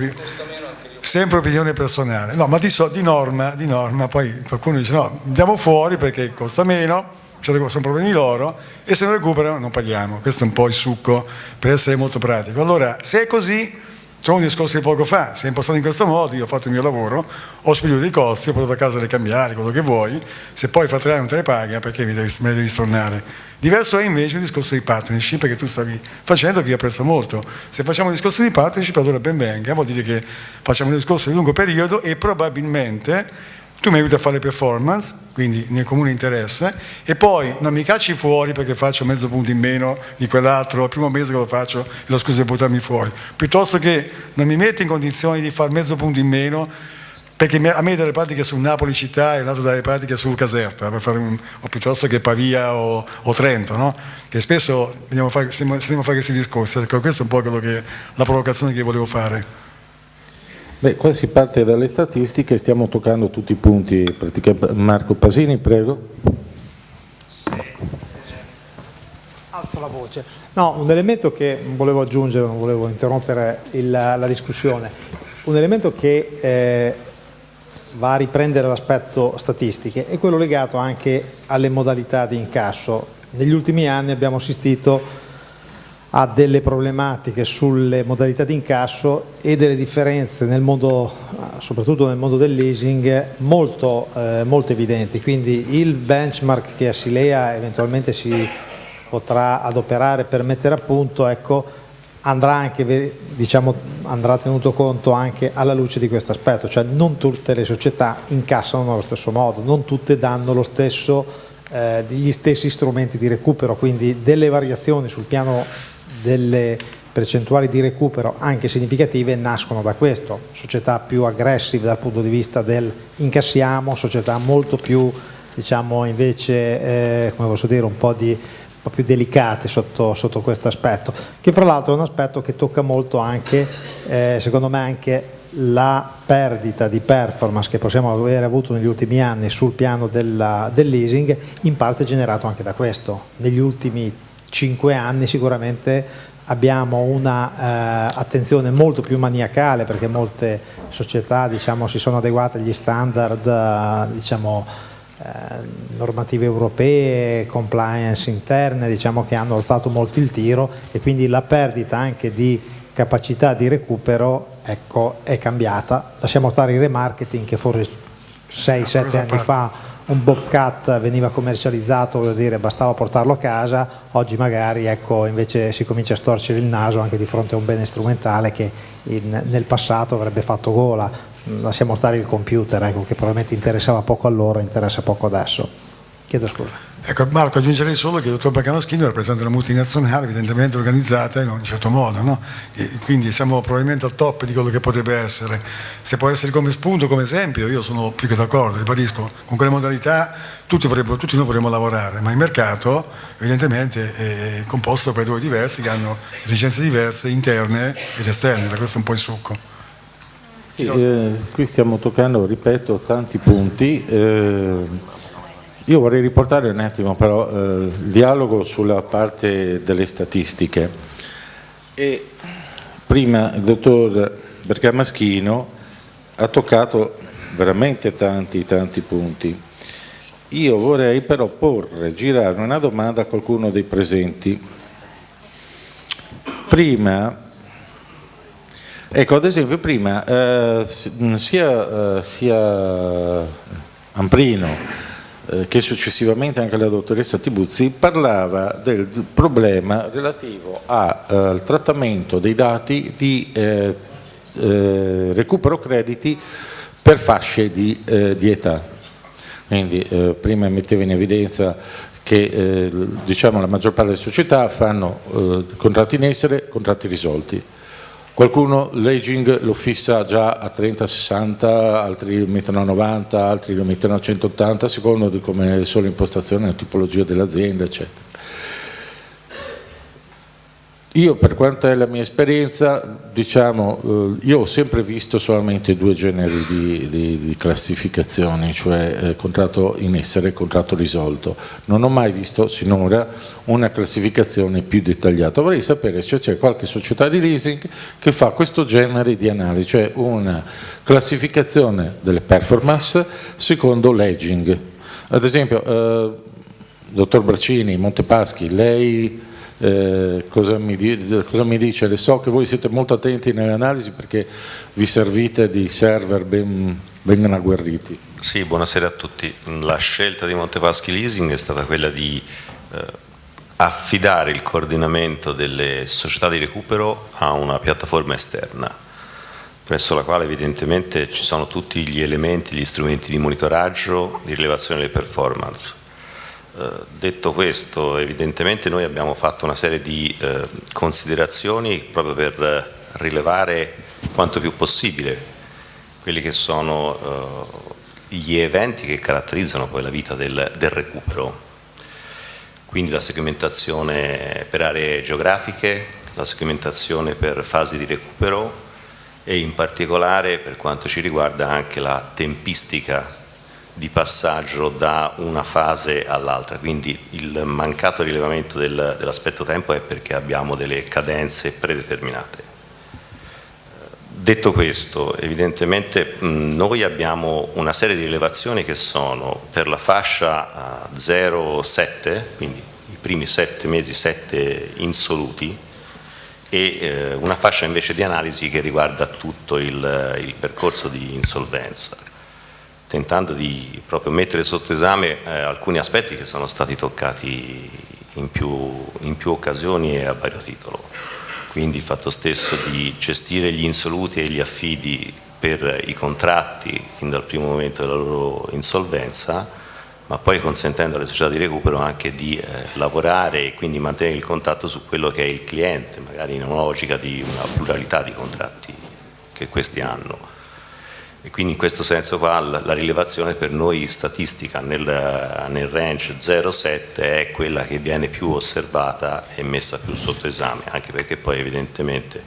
opinione personale. No, ma di norma, poi qualcuno dice no, andiamo fuori perché costa meno, sono problemi loro, e se non recuperano non paghiamo. Questo è un po' il succo, per essere molto pratico. Allora, se è così, c'è un discorso di poco fa, se è impostato in questo modo, io ho fatto il mio lavoro, ho spedito dei costi, ho portato a casa le cambiali, quello che vuoi, se poi fra 3 anni non te le paga, perché me le devi stornare? Diverso è invece il discorso di partnership, perché tu stavi facendo, che io apprezzo molto. Se facciamo un discorso di partnership, allora ben venga, vuol dire che facciamo un discorso di lungo periodo e probabilmente tu mi aiuti a fare le performance, quindi nel comune interesse, e poi non mi cacci fuori perché faccio mezzo punto in meno di quell'altro, il primo mese che lo faccio e lo scuso di buttarmi fuori, piuttosto che non mi metti in condizioni di fare mezzo punto in meno, perché a me delle pratiche su Napoli città e l'altro dalle pratiche su Caserta, per fare o piuttosto che Pavia o Trento, no? Che spesso stiamo a fare questi discorsi. Ecco, questa è un po' la provocazione che volevo fare. Beh, qua si parte dalle statistiche, stiamo toccando tutti i punti. Marco Pasini, prego. Alzo la voce. No, un elemento che volevo aggiungere, non volevo interrompere la discussione, un elemento che va a riprendere l'aspetto statistiche è quello legato anche alle modalità di incasso. Negli ultimi anni abbiamo assistito a delle problematiche sulle modalità di incasso e delle differenze nel mondo, soprattutto nel mondo del leasing, molto evidenti. Quindi il benchmark che Asilea eventualmente si potrà adoperare per mettere a punto, ecco, andrà tenuto conto anche alla luce di questo aspetto, cioè non tutte le società incassano nello stesso modo, non tutte danno gli stessi strumenti di recupero, quindi delle variazioni sul piano delle percentuali di recupero anche significative nascono da questo. Società più aggressive dal punto di vista del incassiamo, società molto più invece come posso dire, un po' più delicate sotto questo aspetto, che fra l'altro è un aspetto che tocca molto anche secondo me anche la perdita di performance che possiamo aver avuto negli ultimi anni sul piano del leasing, in parte generato anche da questo. Negli ultimi 5 anni sicuramente abbiamo una attenzione molto più maniacale, perché molte società si sono adeguate agli standard normative europee, compliance interne, che hanno alzato molto il tiro, e quindi la perdita anche di capacità di recupero è cambiata. Lasciamo stare il remarketing, che forse 6-7 anni fa un Bobcat veniva commercializzato, bastava portarlo a casa. Oggi magari invece si comincia a storcere il naso anche di fronte a un bene strumentale che nel passato avrebbe fatto gola. Lasciamo stare il computer, che probabilmente interessava poco allora, interessa poco adesso. Chiedo scusa. Ecco, Marco, aggiungerei solo che il dottor Bacanoschini rappresenta una multinazionale evidentemente organizzata in un certo modo, no? E quindi siamo probabilmente al top di quello che potrebbe essere. Se può essere come spunto, come esempio, io sono più che d'accordo, ribadisco, con quelle modalità tutti noi vorremmo lavorare, ma il mercato evidentemente è composto da operatori diversi che hanno esigenze diverse interne ed esterne, da questo è un po' il succo. Qui stiamo toccando, ripeto, tanti punti. Io vorrei riportare un attimo però il dialogo sulla parte delle statistiche. E prima il dottor Bergamaschino ha toccato veramente tanti punti. Io vorrei però girare una domanda a qualcuno dei presenti. Prima, ad esempio prima sia Amprino che successivamente anche la dottoressa Tibuzzi parlava del problema relativo al trattamento dei dati di recupero crediti per fasce di età. Quindi prima metteva in evidenza che la maggior parte delle società fanno contratti in essere, contratti risolti. Qualcuno l'aging lo fissa già a 30-60, altri lo mettono a 90, altri lo mettono a 180, a secondo di come sono l'impostazione, la tipologia dell'azienda, eccetera. Io, per quanto è la mia esperienza, io ho sempre visto solamente 2 generi di classificazioni, cioè contratto in essere e contratto risolto. Non ho mai visto sinora una classificazione più dettagliata. Vorrei sapere se c'è qualche società di leasing che fa questo genere di analisi, cioè una classificazione delle performance secondo l'aging. Ad esempio, dottor Bracini, Montepaschi, lei cosa mi dice? Le so che voi siete molto attenti nelle analisi perché vi servite di server ben agguerriti. Sì, buonasera a tutti. La scelta di Montepaschi Leasing è stata quella di affidare il coordinamento delle società di recupero a una piattaforma esterna, presso la quale evidentemente ci sono tutti gli elementi, gli strumenti di monitoraggio, di rilevazione delle performance. Detto questo, evidentemente noi abbiamo fatto una serie di considerazioni proprio per rilevare quanto più possibile quelli che sono gli eventi che caratterizzano poi la vita del recupero. Quindi la segmentazione per aree geografiche, la segmentazione per fasi di recupero e in particolare per quanto ci riguarda anche la tempistica di passaggio da una fase all'altra, quindi il mancato rilevamento dell'aspetto tempo è perché abbiamo delle cadenze predeterminate. Detto questo, evidentemente noi abbiamo una serie di rilevazioni che sono per la fascia 0-7, quindi i primi 7 mesi, 7 insoluti, e una fascia invece di analisi che riguarda tutto il percorso di insolvenza, tentando di proprio mettere sotto esame alcuni aspetti che sono stati toccati in più occasioni e a vario titolo. quindi il fatto stesso di gestire gli insoluti e gli affidi per i contratti fin dal primo momento della loro insolvenza, ma poi consentendo alle società di recupero anche di lavorare e quindi mantenere il contatto su quello che è il cliente, magari in una logica di una pluralità di contratti che questi hanno. E quindi in questo senso qua la rilevazione per noi statistica nel range 0,7 è quella che viene più osservata e messa più sotto esame, anche perché poi evidentemente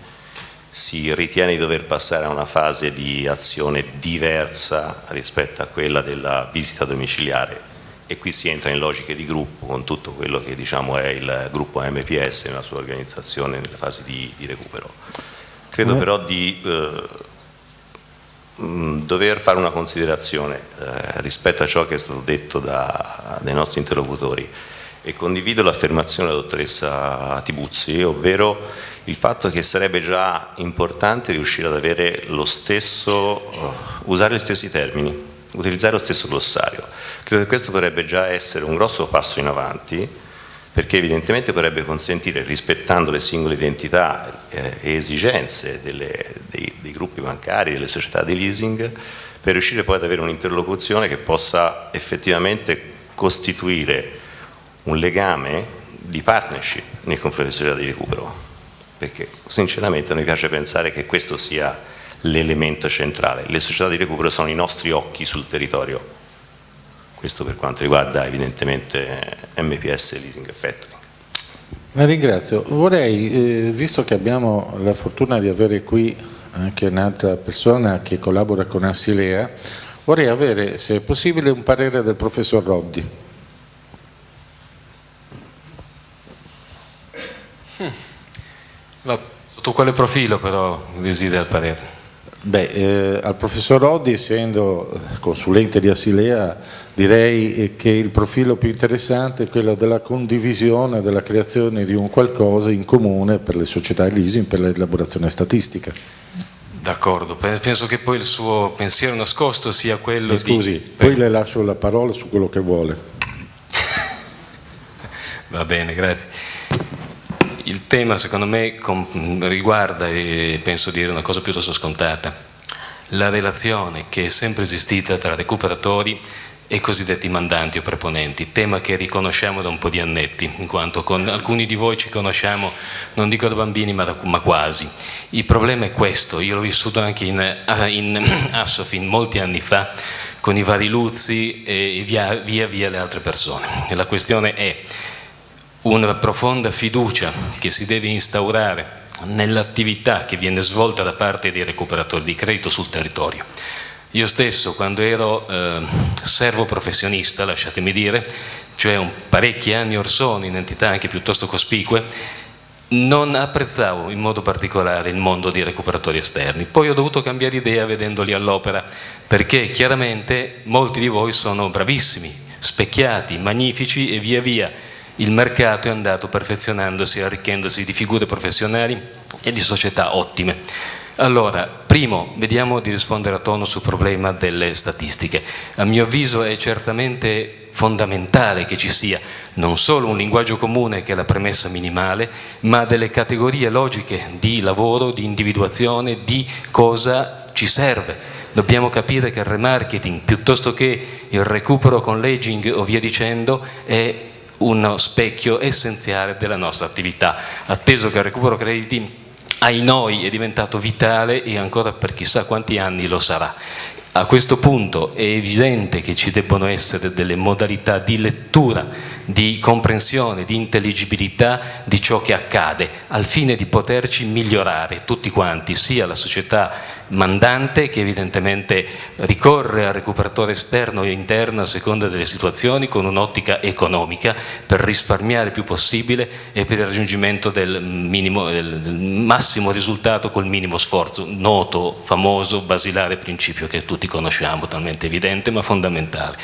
si ritiene di dover passare a una fase di azione diversa rispetto a quella della visita domiciliare, e qui si entra in logiche di gruppo con tutto quello che diciamo è il gruppo MPS nella sua organizzazione nelle fasi di recupero. Credo però di dover fare una considerazione rispetto a ciò che è stato detto dai nostri interlocutori, e condivido l'affermazione della dottoressa Tibuzzi, ovvero il fatto che sarebbe già importante riuscire ad avere usare gli stessi termini, utilizzare lo stesso glossario. Credo che questo potrebbe già essere un grosso passo in avanti, perché evidentemente potrebbe consentire, rispettando le singole identità e esigenze dei gruppi bancari, delle società di leasing, per riuscire poi ad avere un'interlocuzione che possa effettivamente costituire un legame di partnership nei confronti delle società di recupero, perché sinceramente a noi piace pensare che questo sia l'elemento centrale. Le società di recupero sono i nostri occhi sul territorio. Questo per quanto riguarda evidentemente MPS e Leasing e Factoring. La ringrazio. Vorrei, visto che abbiamo la fortuna di avere qui anche un'altra persona che collabora con Assilea, vorrei avere, se è possibile, un parere del professor Roddi. Sotto quale profilo però desidera il parere? Al professor Roddi, essendo consulente di Assilea, direi che il profilo più interessante è quello della condivisione, della creazione di un qualcosa in comune per le società leasing, per l'elaborazione statistica. D'accordo, penso che poi il suo pensiero nascosto sia quello Scusi, poi le lascio la parola su quello che vuole. Va bene, grazie. Il tema secondo me riguarda, e penso dire una cosa piuttosto scontata, la relazione che è sempre esistita tra recuperatori e cosiddetti mandanti o preponenti, tema che riconosciamo da un po' di annetti, in quanto con alcuni di voi ci conosciamo, non dico da bambini, ma quasi. Il problema è questo, io l'ho vissuto anche in Assofin molti anni fa, con i vari Luzzi e via le altre persone. E la questione è una profonda fiducia che si deve instaurare nell'attività che viene svolta da parte dei recuperatori di credito sul territorio. Io stesso, quando ero servo professionista, lasciatemi dire, cioè parecchi anni or sono in entità anche piuttosto cospicue, non apprezzavo in modo particolare il mondo dei recuperatori esterni. Poi ho dovuto cambiare idea vedendoli all'opera, perché chiaramente molti di voi sono bravissimi, specchiati, magnifici, e via via il mercato è andato perfezionandosi, arricchendosi di figure professionali e di società ottime. Allora, primo, vediamo di rispondere a tono sul problema delle statistiche. A mio avviso è certamente fondamentale che ci sia non solo un linguaggio comune, che è la premessa minimale, ma delle categorie logiche di lavoro, di individuazione, di cosa ci serve. Dobbiamo capire che il remarketing, piuttosto che il recupero con l'aging o via dicendo, è uno specchio essenziale della nostra attività, atteso che il recupero crediti ai noi è diventato vitale e ancora per chissà quanti anni lo sarà. A questo punto è evidente che ci debbono essere delle modalità di lettura, di comprensione, di intelligibilità di ciò che accade, al fine di poterci migliorare tutti quanti, sia la società mandante, che evidentemente ricorre al recuperatore esterno e interno a seconda delle situazioni con un'ottica economica per risparmiare il più possibile e per il raggiungimento del massimo risultato col minimo sforzo, noto, famoso, basilare principio che tutti conosciamo, talmente evidente ma fondamentale.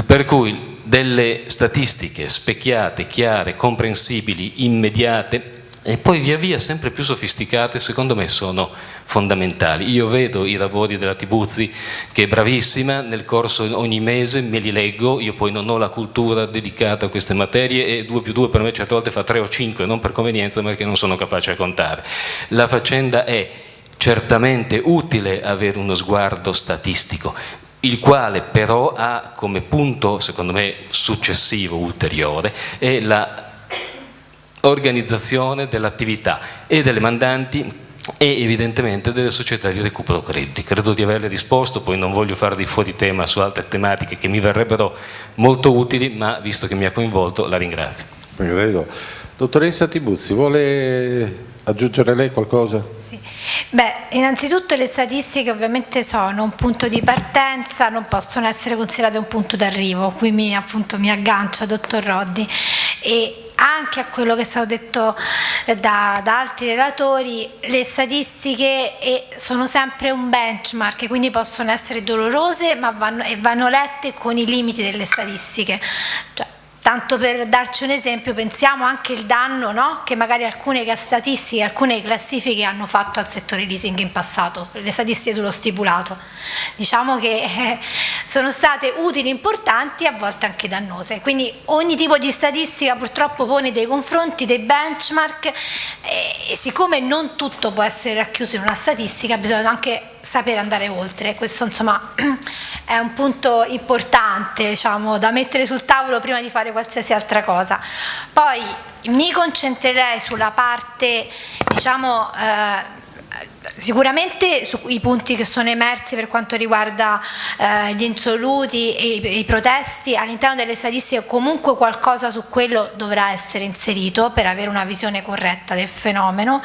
Per cui delle statistiche specchiate, chiare, comprensibili, immediate e poi via via sempre più sofisticate, secondo me sono fondamentali. Io vedo i lavori della Tibuzzi, che è bravissima, nel corso ogni mese me li leggo, io poi non ho la cultura dedicata a queste materie e 2 più 2 per me certe volte fa 3 o 5, non per convenienza ma perché non sono capace a contare. La faccenda è certamente utile avere uno sguardo statistico, il quale però ha come punto, secondo me, successivo, ulteriore, è la organizzazione dell'attività e delle mandanti e evidentemente delle società di recupero crediti. Credo di averle risposto, poi non voglio fare di fuori tema su altre tematiche che mi verrebbero molto utili, ma visto che mi ha coinvolto la ringrazio. Prego. Dottoressa Tibuzzi, vuole aggiungere lei qualcosa? Sì. Beh, innanzitutto le statistiche ovviamente sono un punto di partenza, non possono essere considerate un punto d'arrivo, qui mi aggancio, dottor Roddi, e anche a quello che è stato detto da altri relatori, le statistiche sono sempre un benchmark, quindi possono essere dolorose ma vanno lette con i limiti delle statistiche. Cioè, tanto per darci un esempio, pensiamo anche il danno, no? Che magari alcune statistiche, alcune classifiche hanno fatto al settore leasing in passato, le statistiche sullo stipulato. Diciamo che sono state utili, importanti e a volte anche dannose. Quindi ogni tipo di statistica purtroppo pone dei confronti, dei benchmark e siccome non tutto può essere racchiuso in una statistica, bisogna anche sapere andare oltre. Questo insomma è un punto importante, diciamo, da mettere sul tavolo prima di fare qualsiasi altra cosa. Poi mi concentrerei sulla parte, diciamo, sicuramente sui punti che sono emersi per quanto riguarda gli insoluti e i protesti. All'interno delle statistiche comunque qualcosa su quello dovrà essere inserito per avere una visione corretta del fenomeno.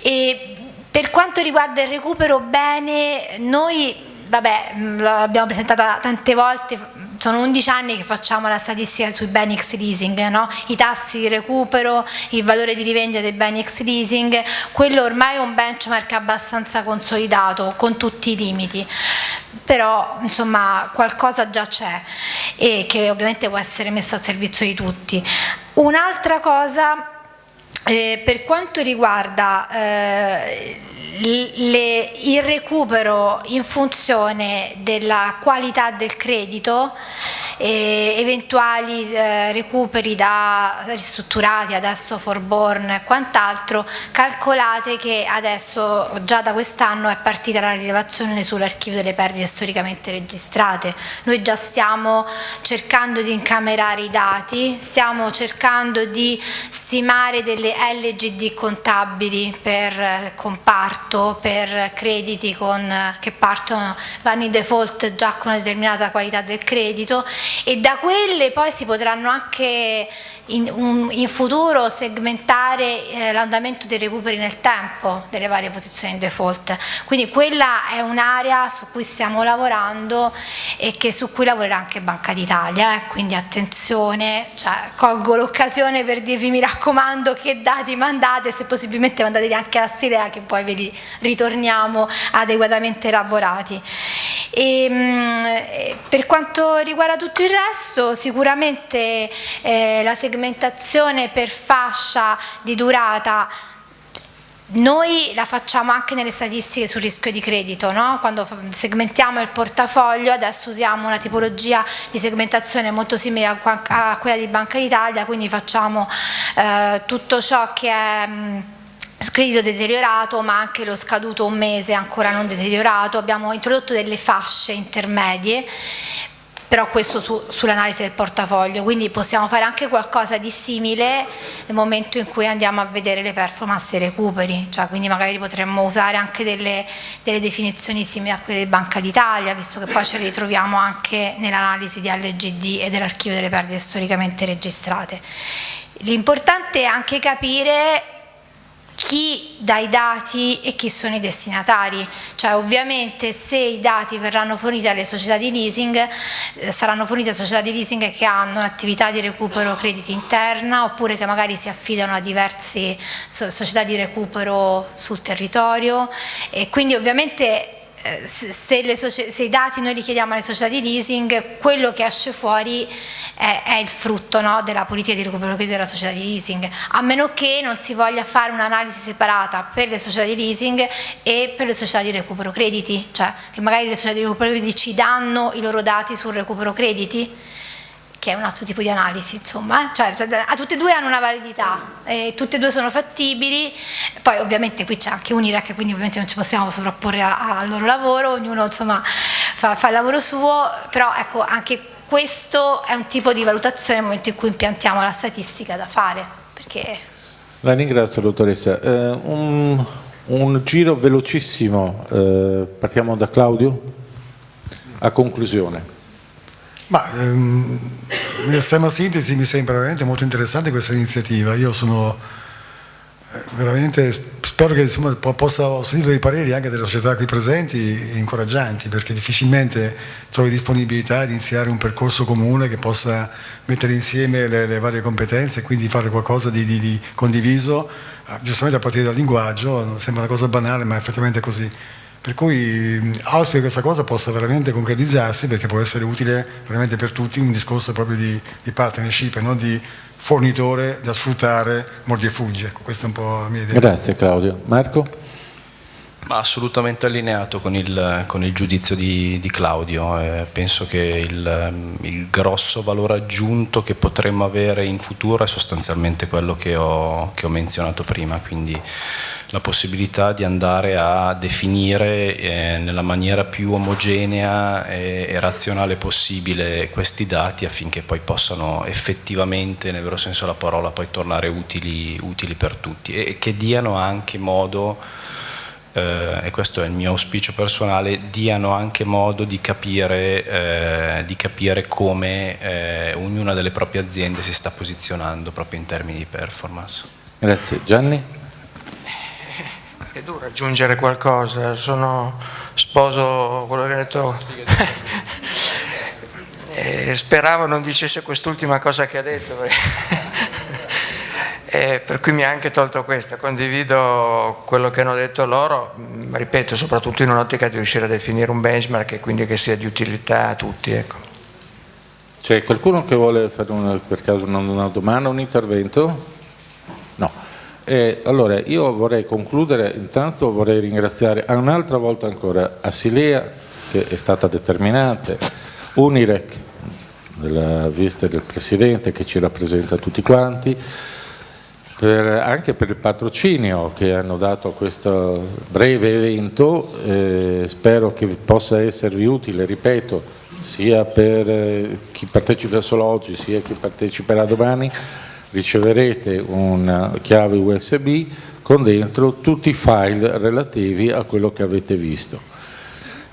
E per quanto riguarda il recupero bene, noi l'abbiamo presentata tante volte, sono 11 anni che facciamo la statistica sui beni ex leasing, no? I tassi di recupero, il valore di rivendita dei beni ex leasing, quello ormai è un benchmark abbastanza consolidato con tutti i limiti, però insomma qualcosa già c'è e che ovviamente può essere messo al servizio di tutti. Un'altra cosa per quanto riguarda il recupero in funzione della qualità del credito, eventuali recuperi da ristrutturati, adesso forborn e quant'altro, calcolate che adesso già da quest'anno è partita la rilevazione sull'archivio delle perdite storicamente registrate. Noi già stiamo cercando di incamerare i dati, stiamo cercando di stimare delle LGD contabili per comparto, per crediti che vanno in default già con una determinata qualità del credito, e da quelle poi si potranno anche in futuro segmentare l'andamento dei recuperi nel tempo delle varie posizioni in default. Quindi quella è un'area su cui stiamo lavorando e su cui lavorerà anche Banca d'Italia, quindi attenzione, colgo l'occasione per dirvi, mi raccomando, che dati mandate, se possibilmente mandateli anche alla Silea che poi ve li ritorniamo adeguatamente elaborati. E per quanto riguarda tutto il resto, sicuramente la segmentazione per fascia di durata noi la facciamo anche nelle statistiche sul rischio di credito, no? Quando segmentiamo il portafoglio adesso usiamo una tipologia di segmentazione molto simile a quella di Banca d'Italia, quindi facciamo tutto ciò che è credito deteriorato, ma anche lo scaduto un mese ancora non deteriorato. Abbiamo introdotto delle fasce intermedie, però questo sull'analisi del portafoglio, quindi possiamo fare anche qualcosa di simile nel momento in cui andiamo a vedere le performance dei recuperi, quindi magari potremmo usare anche delle definizioni simili a quelle di Banca d'Italia, visto che poi ce le ritroviamo anche nell'analisi di LGD e dell'archivio delle perdite storicamente registrate. L'importante è anche capire chi dà i dati e chi sono i destinatari, ovviamente se i dati verranno forniti alle società di leasing, saranno forniti a società di leasing che hanno un'attività di recupero crediti interna oppure che magari si affidano a diverse società di recupero sul territorio, e quindi ovviamente se i dati noi li chiediamo alle società di leasing, quello che esce fuori è il frutto, no, della politica di recupero credito della società di leasing, a meno che non si voglia fare un'analisi separata per le società di leasing e per le società di recupero crediti, cioè che magari le società di recupero crediti ci danno i loro dati sul recupero crediti, che è un altro tipo di analisi, insomma, cioè, tutte e due hanno una validità, tutte e due sono fattibili. Poi ovviamente qui c'è anche Unirec, quindi ovviamente non ci possiamo sovrapporre al loro lavoro, ognuno insomma fa il lavoro suo, però ecco, anche questo è un tipo di valutazione nel momento in cui impiantiamo la statistica da fare. Perché... La ringrazio, dottoressa. Un giro velocissimo, partiamo da Claudio, a conclusione. Ma in estrema sintesi mi sembra veramente molto interessante questa iniziativa. Io sono veramente, spero che insomma, ho sentito dei pareri anche delle società qui presenti incoraggianti, perché difficilmente trovi disponibilità di iniziare un percorso comune che possa mettere insieme le varie competenze e quindi fare qualcosa di condiviso, giustamente a partire dal linguaggio. Sembra una cosa banale, ma è effettivamente così. Per cui auspico che questa cosa possa veramente concretizzarsi, perché può essere utile veramente per tutti, un discorso proprio di partnership e non di fornitore da sfruttare, mordi e fuggi. Ecco, questa è un po' la mia idea. Grazie Claudio. Marco? Ma assolutamente allineato con il giudizio di Claudio. Penso che il grosso valore aggiunto che potremmo avere in futuro è sostanzialmente quello che ho menzionato prima, quindi la possibilità di andare a definire nella maniera più omogenea e razionale possibile questi dati, affinché poi possano effettivamente, nel vero senso della parola, poi tornare utili per tutti, e che diano anche modo, e questo è il mio auspicio personale, diano anche modo di capire come ognuna delle proprie aziende si sta posizionando proprio in termini di performance. Grazie. Gianni? È duro aggiungere qualcosa, sposo quello che ha detto. Speravo non dicesse quest'ultima cosa che ha detto, per cui mi ha anche tolto questa. Condivido quello che hanno detto loro, ripeto, soprattutto in un'ottica di riuscire a definire un benchmark e quindi che sia di utilità a tutti. Ecco. C'è qualcuno che vuole fare per caso una domanda, un intervento? No. Allora io vorrei concludere, intanto vorrei ringraziare un'altra volta ancora Asilea, che è stata determinante, Unirec della vista del Presidente che ci rappresenta tutti quanti, anche per il patrocinio che hanno dato a questo breve evento. Spero che possa esservi utile, ripeto, sia per chi partecipa solo oggi sia chi parteciperà domani. Riceverete una chiave USB con dentro tutti i file relativi a quello che avete visto.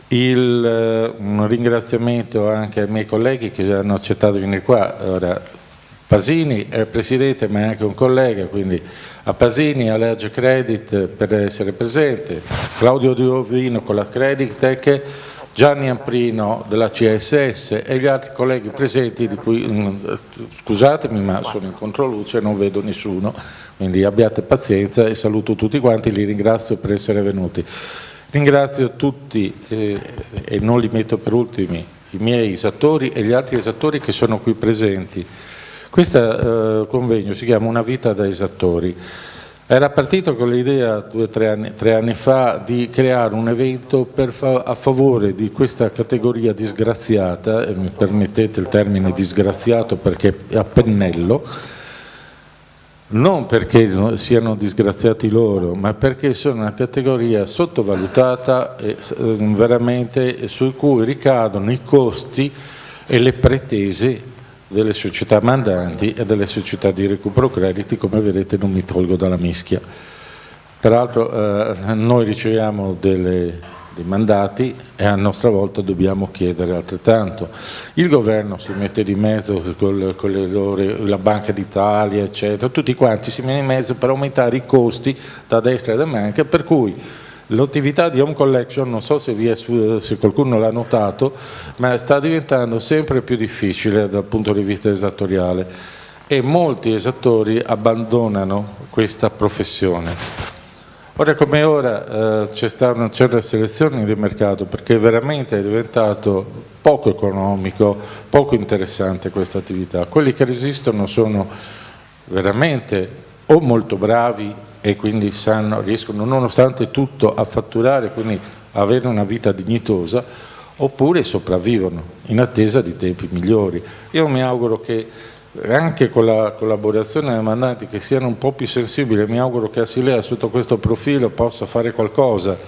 Un ringraziamento anche ai miei colleghi che hanno accettato di venire qua. Ora, Pasini è il presidente ma è anche un collega, quindi a Pasini, a Lerge Credit per essere presente, Claudio Diovino con la Credit Tech, Gianni Amprino della CSS e gli altri colleghi presenti, di cui scusatemi ma sono in controluce e non vedo nessuno, quindi abbiate pazienza e saluto tutti quanti, li ringrazio per essere venuti. Ringrazio tutti e non li metto per ultimi, i miei esattori e gli altri esattori che sono qui presenti. Questo convegno si chiama Una vita da esattori. Era partito con l'idea 2 o 3 anni fa di creare un evento a favore di questa categoria disgraziata, e mi permettete il termine disgraziato perché è a pennello, non perché siano disgraziati loro, ma perché sono una categoria sottovalutata e veramente su cui ricadono i costi e le pretese delle società mandanti e delle società di recupero crediti. Come vedete non mi tolgo dalla mischia. Peraltro noi riceviamo dei mandati e a nostra volta dobbiamo chiedere altrettanto. Il governo si mette di mezzo con la Banca d'Italia eccetera, tutti quanti si mettono in mezzo per aumentare i costi da destra e da manca, per cui l'attività di home collection, non so se qualcuno l'ha notato, ma sta diventando sempre più difficile dal punto di vista esattoriale e molti esattori abbandonano questa professione. Ora come ora c'è una selezione di mercato, perché veramente è diventato poco economico, poco interessante questa attività. Quelli che resistono sono veramente o molto bravi e quindi riescono nonostante tutto a fatturare, quindi avere una vita dignitosa, oppure sopravvivono in attesa di tempi migliori. Io mi auguro che anche con la collaborazione dei mandanti che siano un po' più sensibili, mi auguro che Asilea sotto questo profilo possa fare qualcosa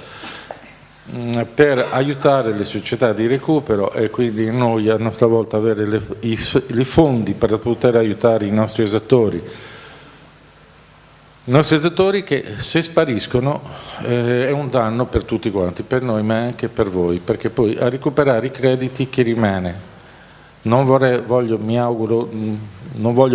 per aiutare le società di recupero e quindi noi a nostra volta avere i fondi per poter aiutare i nostri esattori. I nostri esattori che se spariscono è un danno per tutti quanti, per noi ma anche per voi, perché poi a recuperare i crediti chi rimane. Non voglio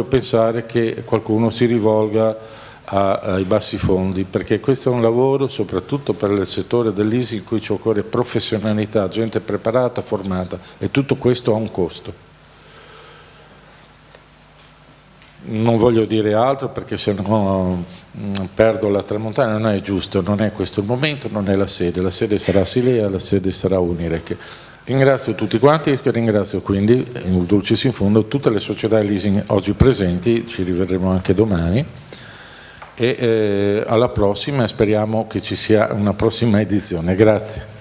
pensare che qualcuno si rivolga ai bassi fondi, perché questo è un lavoro soprattutto per il settore dell'ISI in cui ci occorre professionalità, gente preparata, formata, e tutto questo ha un costo. Non voglio dire altro perché se no perdo la tramontana, non è giusto, non è questo il momento, non è la sede sarà Asilea, la sede sarà Unirec. Ringrazio tutti quanti e ringrazio quindi, in dulcis in fundo, tutte le società di leasing oggi presenti, ci rivedremo anche domani e alla prossima, speriamo che ci sia una prossima edizione. Grazie.